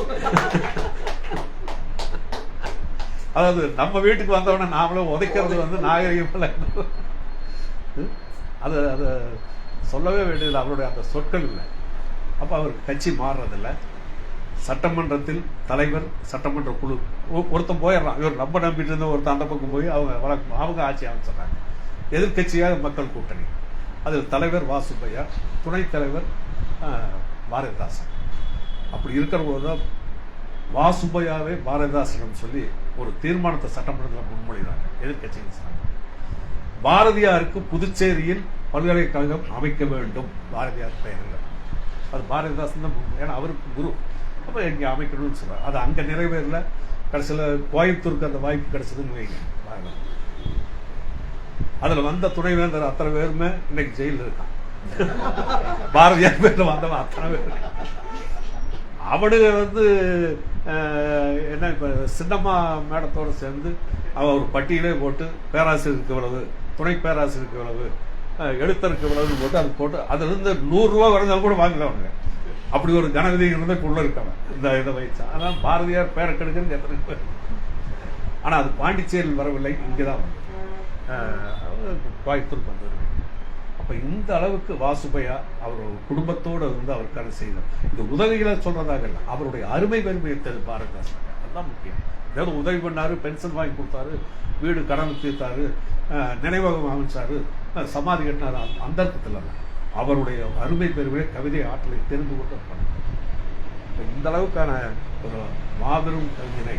அதாவது நம்ம வீட்டுக்கு வந்தவன நாமளும் உதைக்கிறது நாகரிகம். அது சொல்லவே வேண்டியதில்லை. அவருடைய அந்த சொற்கள் இல்லை. அப்ப அவர் கட்சி மாறுறதில்லை. சட்டமன்றத்தில் தலைவர், சட்டமன்ற குழு ஒருத்தன் போயிடுறான். இவர் ரொம்ப நம்பிட்டு இருந்த ஒருத்தன் அந்த பக்கம் போய் அவங்க ஆட்சி அமைச்சிடறாங்க. எதிர்கட்சியாக மக்கள் கூட்டணி. அதில் தலைவர் வாசுபையா, துணைத் தலைவர் பாரதிதாசன். அப்படி இருக்கிற போதுதான் வாசுபையாவே பாரதிதாசனிடம் சொல்லி ஒரு தீர்மானத்தை சட்டமன்றத்தில் முன்மொழிகிறாங்க எதிர்கட்சிகள். பாரதியாருக்கு புதுச்சேரியில் பல்கலைக்கழகம் அமைக்க வேண்டும் பாரதியார் பெயரில். அது பாரதிதாசன் தான், ஏன்னா அவருக்கு குரு. அப்போ இங்கே அமைக்கணும்னு சொல்கிறார். அது அங்கே நிறைவேறல. கடைசியில் கோயம்புத்தூருக்கு அந்த வாய்ப்பு கிடைச்சதுன்னு வைங்க. அதில் வந்த துணைவேந்தர் அத்தனை பேருமே இன்னைக்கு ஜெயிலில் இருக்கான். பாரதியார் பேரில் வந்தவன் அத்தனை பேர். அவனுங்க என்ன இப்போ சின்னம்மா மேடத்தோடு சேர்ந்து அவன் ஒரு பட்டியலே போட்டு பேராசிரியருக்கு இவ்வளவு, துணை பேராசிரியருக்கு இவ்வளவு, எழுத்தருக்கு இவ்வளவுன்னு போட்டு அது போட்டு அதுலேருந்து 100 ரூபா வரந்தாலும் கூட வாங்கலவனுங்க. அப்படி ஒரு கனவிதி இருந்தால் உள்ள இருக்கவன் இந்த இதை வச்சா. அதான் பாரதியார் பேரை கெடுக்கிறது எத்தனை பேர். ஆனால் அது பாண்டிச்சேரியில் வரவில்லை, இங்கே தான் கோயம்புத்தூருக்கு வந்தது. அப்போ இந்த அளவுக்கு வாசுபையா அவர் குடும்பத்தோடு அவர் கதை செய்தார். இந்த உதவிகளை சொல்றதாக இல்லை, அவருடைய அருமை பெருமையை தெரியும் பாரதிதாசன். அதுதான் முக்கியம். ஏதாவது உதவி பண்ணாரு, பென்ஷன் வாங்கி கொடுத்தாரு, வீடு கடன் தீர்த்தாரு, நினைவகம் அமைச்சாரு, சமாதி கட்டினாரு, அந்த அர்த்தத்தில் இல்லை. அவருடைய அருமை பெருமையை, கவிதை ஆற்றலை தெரிந்து கொண்டு பண்ணார். இந்த அளவுக்கான ஒரு மாபெரும் கவிஞனை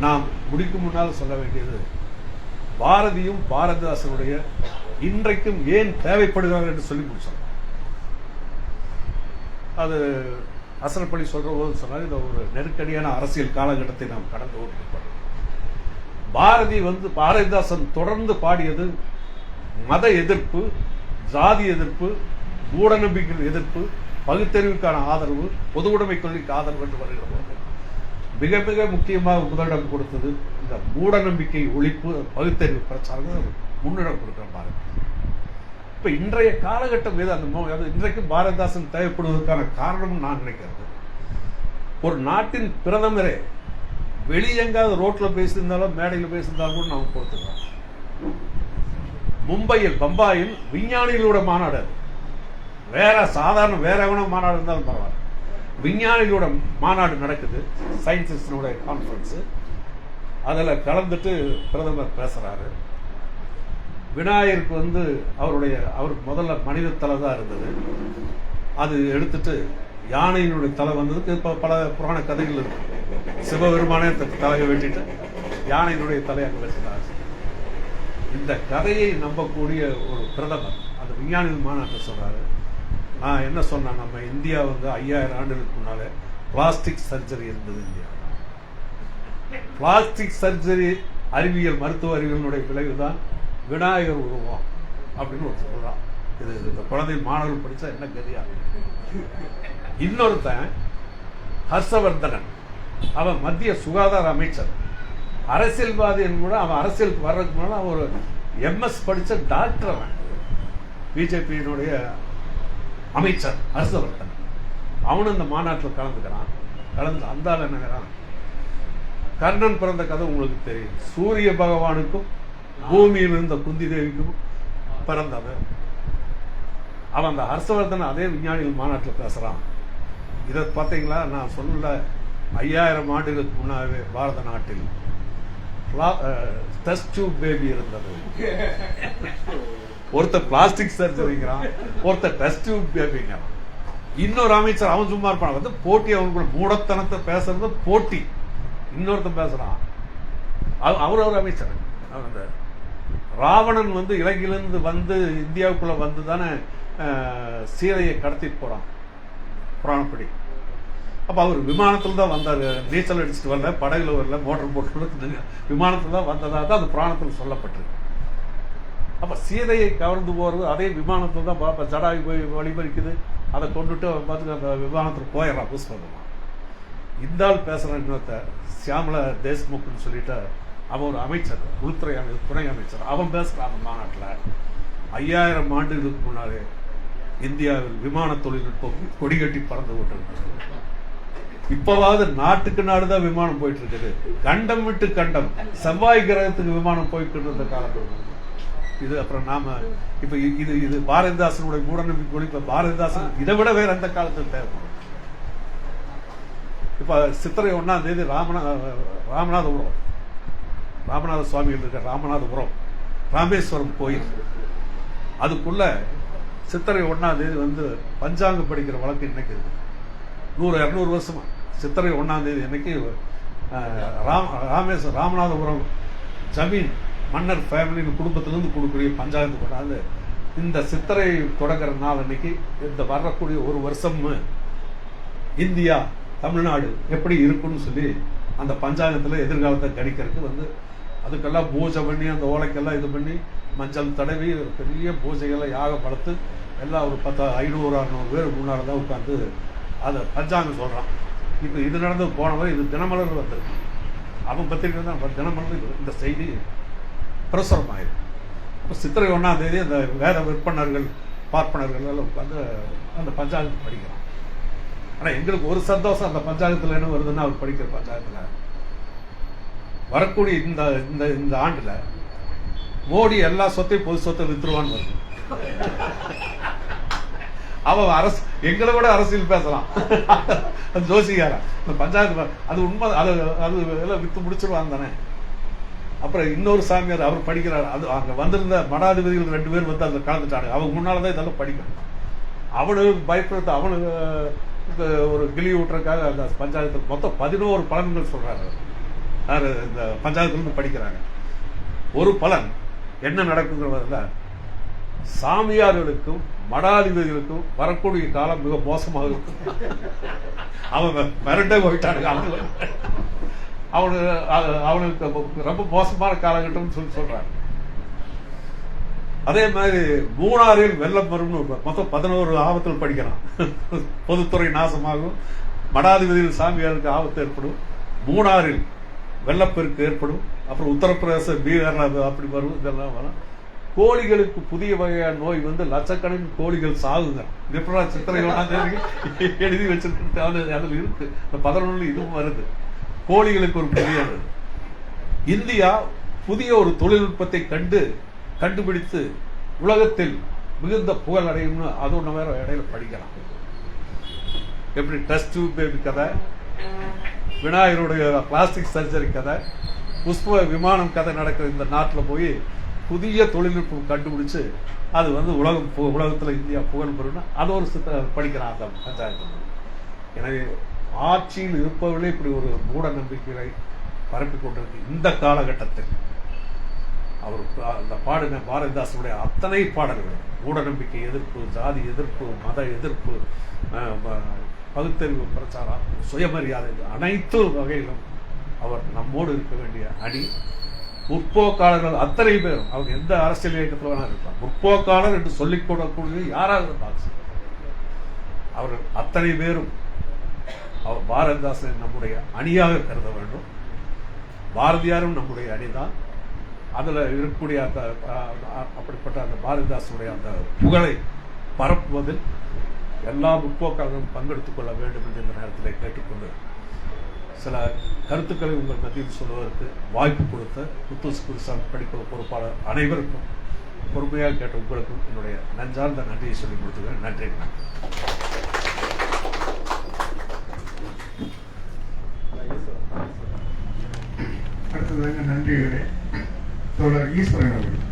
நாம் முடிக்கும் முன்னால் சொல்ல வேண்டியது, பாரதியும் பாரதிதாசனுடைய இன்றைக்கும் ஏன் தேவைப்படுகிறார்கள் என்று சொல்லி முடிச்சாங்க. அது அசரப்பள்ளி சொல்ற போது சொன்னார், இந்த ஒரு நெருக்கடியான அரசியல் காலகட்டத்தை நாம் கடந்து கொண்டிருக்கிறோம். பாரதிதாசன் தொடர்ந்து பாடியது மத எதிர்ப்பு, ஜாதி எதிர்ப்பு, மூட நம்பிக்கை எதிர்ப்பு, பகுத்தறிவுக்கான ஆதரவு, பொது உடைமை கொள்கைக்கு ஆதரவு என்று வருகிற போது மிக மிக முக்கியமாக முதலிடம் கொடுத்தது இந்த மூட நம்பிக்கை ஒழிப்பு, பகுத்தறிவு பிரச்சாரம் முன்னிடம் கொடுக்கிற பாரதி. இப்ப இன்றைய காலகட்டம் மீது அந்த இன்றைக்கு பாரதிதாசன் தேவைப்படுவதற்கான காரணம் நான் நினைக்கிறது, ஒரு நாட்டின் பிரதமரே வெளியெங்காவது ரோட்ல பேசியிருந்தாலும் மேடையில் பேசியிருந்தாலும் கூட நாம் பொறுத்துக்கிறோம். மும்பையில், பம்பாயில் விஞ்ஞானிகளோட மாநாடு, வேற சாதாரண வேற எவனோ மாநாடு இருந்தாலும் பரவாயில்ல, விஞ்ஞானிகளோட மாநாடு நடக்குது, சயின்டிஸ்டோட கான்ஃபரன்ஸ். அதில் கலந்துட்டு பிரதமர் பேசுறாரு. விநாயகருக்கு அவருக்கு முதல்ல மனித தலை தான் இருந்தது, அது எடுத்துட்டு யானையினுடைய தலை வந்ததுக்கு இப்போ பல புராண கதைகள் இருக்கு. சிவபெருமானே தலையை வெட்டிட்டு யானையினுடைய தலையை அங்கே வெட்டினார். இந்த கதையை நம்பக்கூடிய ஒரு பிரதமர் அந்த விஞ்ஞானிகள் மாநாட்டை சொல்றாரு, நான் என்ன சொன்னேன், நம்ம இந்தியா 5000 ஆண்டுகளுக்கு முன்னாலே பிளாஸ்டிக் சர்ஜரி இருந்தது. இந்தியா பிளாஸ்டிக் சர்ஜரி அறிவியல், மருத்துவ அறிவியலுடைய விளைவுதான் விநாயகர் உருவம் அப்படின்னு ஒரு சொல்றான். இது இந்த குழந்தை மாணவர்கள் படிச்சா என்ன கதியா. இன்னொருத்தன் ஹர்ஷவர்தனன், அவன் மத்திய சுகாதார அமைச்சர், அரசியல்வாதின்னு கூட அவன் அரசியலுக்கு வர்றதுக்கு முன்னாடி அவன் ஒரு MS படிச்ச டாக்டர். அவன் பிஜேபியினுடைய அமைச்சர் ஹர்ஷவர்தன். அவனும் இந்த மாநாட்டில் கலந்துக்கிறான். கலந்து அந்த ஆள் என்னங்கிறான், கர்ணன் பிறந்த கதை உங்களுக்கு தெரியும். சூரிய பகவானுக்கும் பூமியில் இருந்த குந்தி தேவிக்கும் பிறந்தவன் அவன். அந்த ஹர்ஷவர்தன் அதே விஞ்ஞானிகள் மாநாட்டில் பேசுறான். இதை பார்த்தீங்களா, நான் சொல்லல 5000 ஆண்டுகளுக்கு முன்னாவே பாரத நாட்டில் டெஸ்ட் டியூப் பேபி இருந்தது. ஒருத்தர் பிளாஸ்டிக் சர்ஜரிங்கிறான், ஒருத்தர் டெஸ்ட் டியூப் பேபிங்கிறான். இன்னொரு அமைச்சர் அவன் சும்மா இருப்பான், போட்டி, அவனுக்குள்ள மூடத்தனத்தை பேசுறது போட்டி. இன்னொருத்தன் பேசுறான், அவர் ஒரு அமைச்சர். அந்த ராவணன் இலங்கையிலிருந்து இந்தியாவுக்குள்ள தானே சீதையை கடத்திட்டு போறான் புராணப்படி. அப்ப அவர் விமானத்தில் தான் வந்தார், நீச்சல் அடிச்சுட்டு வரல, படகுல வரல, மோட்டர் போட்டு விமானத்தில் தான் வந்ததாக தான் அந்த புராணத்தில் சொல்லப்பட்டிருக்கு. அப்ப சீதையை கவர்ந்து போறது அதே விமானத்தில் தான் பார்ப்ப. ஜடாயு போய் வழிமறிக்குது, அதை கொண்டுட்டு பார்த்து அந்த விமானத்தில் போயிடறான் புஷ்பகமா. இந்த ஆள் பேசுறான் இன்னொருத்த சியாமலா தேஷ்முக்னு சொல்லிட்டு, அவன் ஒரு அமைச்சர், உள்துறை துணை அமைச்சர். அவன் பேசுறான் அந்த மாநாட்டில் 5000 ஆண்டுகளுக்கு முன்னாலே இந்தியாவில் விமான தொழில்நுட்பம் கொடிகட்டி பறந்து கொண்டிருக்கிறது. இப்பவாவது நாட்டுக்கு நாடுதான் விமானம் போயிட்டு இருக்குது, கண்டம் விட்டு கண்டம் செவ்வாய் கிரகத்துக்கு விமானம் போயிட்டு இருந்த காலத்தில் இது. அப்புறம் நாம இப்ப இது பாரதிதாசனுடைய மூடநம்பிக்கை ஒழிப்பு. பாரதிதாசன் இதை விட வேற எந்த காலத்தில் தேவைப்படும். இப்ப சித்திரை 1ஆம் தேதி ராமநாதபுரம் ராமநாத சுவாமிகள் இருக்க ராமநாதபுரம் ராமேஸ்வரம் கோயில், அதுக்குள்ள சித்திரை 1ஆம் தேதி பஞ்சாங்கம் படிக்கிற வழக்கு இன்னைக்கு இருக்கு. 100-200 வருஷமா சித்திரை 1ஆம் தேதி இன்னைக்கு ராமநாதபுரம் ஜமீன் மன்னர் ஃபேமிலி குடும்பத்திலிருந்து கொடுக்கக்கூடிய பஞ்சாயத்து கொண்டாந்து இந்த சித்திரை தொடங்குற நாள் அன்னைக்கு இந்த வரக்கூடிய ஒரு வருஷம் இந்தியா தமிழ்நாடு எப்படி இருக்குன்னு சொல்லி அந்த பஞ்சாங்கத்தில் எதிர்காலத்தை கணிக்கிறதுக்கு வந்து அதுக்கெல்லாம் பூஜை பண்ணி அந்த ஓலைக்கெல்லாம் இது பண்ணி மஞ்சள் தடவி பெரிய பூஜைகளை யாக வளர்த்து எல்லாம் ஒரு 500-600 பேர் முன்னாடி தான் உட்காந்து அதை பஞ்சாங்கம் சொல்கிறான். இப்போ இது நடந்து போனவரை இது தினமலர் வந்திருக்கு. அவன் பத்திரிக்கை தான் தினமலர் இந்த செய்தி பிரசுரமாயிருக்கு. இப்போ சித்திரை 1ஆம் தேதி அந்த வேத விற்பனர்கள் பார்ப்பனர்கள் எல்லாம் உட்காந்து அந்த பஞ்சாங்கத்தை படிக்கிறான். ஆனால் எங்களுக்கு ஒரு சந்தோஷம், அந்த பஞ்சாங்கத்தில் என்ன வருதுன்னா அவர் படிக்கிற பஞ்சாங்கத்தில் வரக்கூடிய இந்த இந்த இந்த ஆண்டுல மோடி எல்லா சொத்தையும் பொது சொத்தை வித்துருவான்னு வருது. அவன் அரசு எங்களை கூட அரசியல் பேசலாம். ஜோசிகாரா இந்த பஞ்சாயத்து அது உண்மை, அது அது எல்லாம் வித்து முடிச்சிருவாங்க தானே. அப்புறம் இன்னொரு சாமியார் அவர் படிக்கிறார். அது அங்க வந்திருந்த மடாதிபதிகள் 2 பேர் வந்து அதில் கலந்துட்டாங்க. அவங்க முன்னால்தான் இதெல்லாம் படிக்கணும். அவனுக்கு பயப்படுத்த அவனுக்கு ஒரு கிளி ஊட்டுறதுக்காக அந்த பஞ்சாயத்தில் மொத்தம் 11 பலன்கள் சொல்றாரு. யார் இந்த பஞ்சாயத்துலேருந்து படிக்கிறாங்க. ஒரு பலன் என்ன நடக்குங்கிறதுல சாமியார்களுக்கும் மடாதிபதிகளுக்கும் வரக்கூடிய காலம் மிக மோசமாக இருக்கும். அவங்க மிரண்டே போயிட்டானுங்க. அவனுக்கு ரொம்ப மோசமான காலகட்டம்னு சொல்றாங்க. அதே மாதிரி மூணாறில் வெள்ளம் வரும்னு மொத்தம் 11 ஆபத்தில் படிக்கிறான். பொதுத்துறை நாசமாகும், மடாதிபதியில் சாமியாருக்கு ஆபத்து ஏற்படும், மூணாறில் வெள்ளப்பெருக்கு ஏற்படும், அப்புறம் உத்தரப்பிரதேச பீகார் அப்படி வரும், இதெல்லாம் வரும். கோழிகளுக்கு புதிய வகையான நோய் வந்து லட்சக்கணக்கில் கோழிகள் சாகுங்க. சித்திரை 1ஆம் தேதி எழுதி வச்சிருக்கு. அதில் இருக்கு இந்த 11 இதுவும் வருது. கோழிகளுக்கு ஒரு புதிய இந்தியா புதிய ஒரு தொழில்நுட்பத்தை கண்டுபிடித்து உலகத்தில் மிகுந்த புகழ் அடையும்னு அது ஒன்று வேற இடையில படிக்கலாம். எப்படி டெஸ்ட் டியூப் பேபி கதை, விநாயகருடைய பிளாஸ்டிக் சர்ஜரி கதை, புஷ்ப விமானம் கதை நடக்கிற இந்த நாட்டில் போய் புதிய தொழில்நுட்பம் கண்டுபிடிச்சு அது வந்து உலகத்தில் இந்தியா புகழ் பெறும்னா அது ஒரு படிக்கிறான் அந்த பஞ்சாயத்து. எனவே ஆட்சியில் இருப்பவர்களே இப்படி ஒரு மூட நம்பிக்கைகளை பரப்பிக் கொண்டிருக்கு. இந்த காலகட்டத்தில் அவர் அந்த பாடின பாரதிதாசனுடைய அத்தனை பாடல்கள் மூட நம்பிக்கை எதிர்ப்பு, ஜாதி எதிர்ப்பு, மத எதிர்ப்பு, பகுத்தறிவு பிரச்சாரம், சுயமரியாதை, அனைத்து வகையிலும் அவர் நம்மோடு இருக்க வேண்டிய அணி. முற்போக்காளர்கள் அத்தனை பேரும் அவங்க எந்த அரசியல் இயக்கத்தில் வேணா இருப்பாங்க. முற்போக்காளர் என்று சொல்லிக் கொள்ளக்கூடிய யாராக இருந்தாலும் அவர்கள் அத்தனை பேரும் அவர் பாரதிதாசன் நம்முடைய அணியாக கருத வேண்டும். பாரதியாரும் நம்முடைய அணிதான். அதில் இருக்கக்கூடிய அந்த அப்படிப்பட்ட அந்த பாரதிதாசனுடைய அந்த புகழை பரப்புவதில் எல்லா முற்போக்காளர்களும் பங்கெடுத்துக் கொள்ள வேண்டும் என்று இந்த நேரத்தில் கேட்டுக்கொண்டு சில கருத்துக்களை உங்கள் மத்தியில் சொல்வதற்கு வாய்ப்பு கொடுத்த முத்தூசி குருசாமி படிப்பு பொறுப்பாளர் அனைவருக்கும், பொறுமையாக கேட்ட உங்களுக்கும் என்னுடைய நஞ்சார்ந்த நன்றியை சொல்லி கொடுத்துக்கிறேன். நன்றி. அடுத்ததாக நன்றிகளே தோழர் ஈஸ்வரன் அவர்கள்.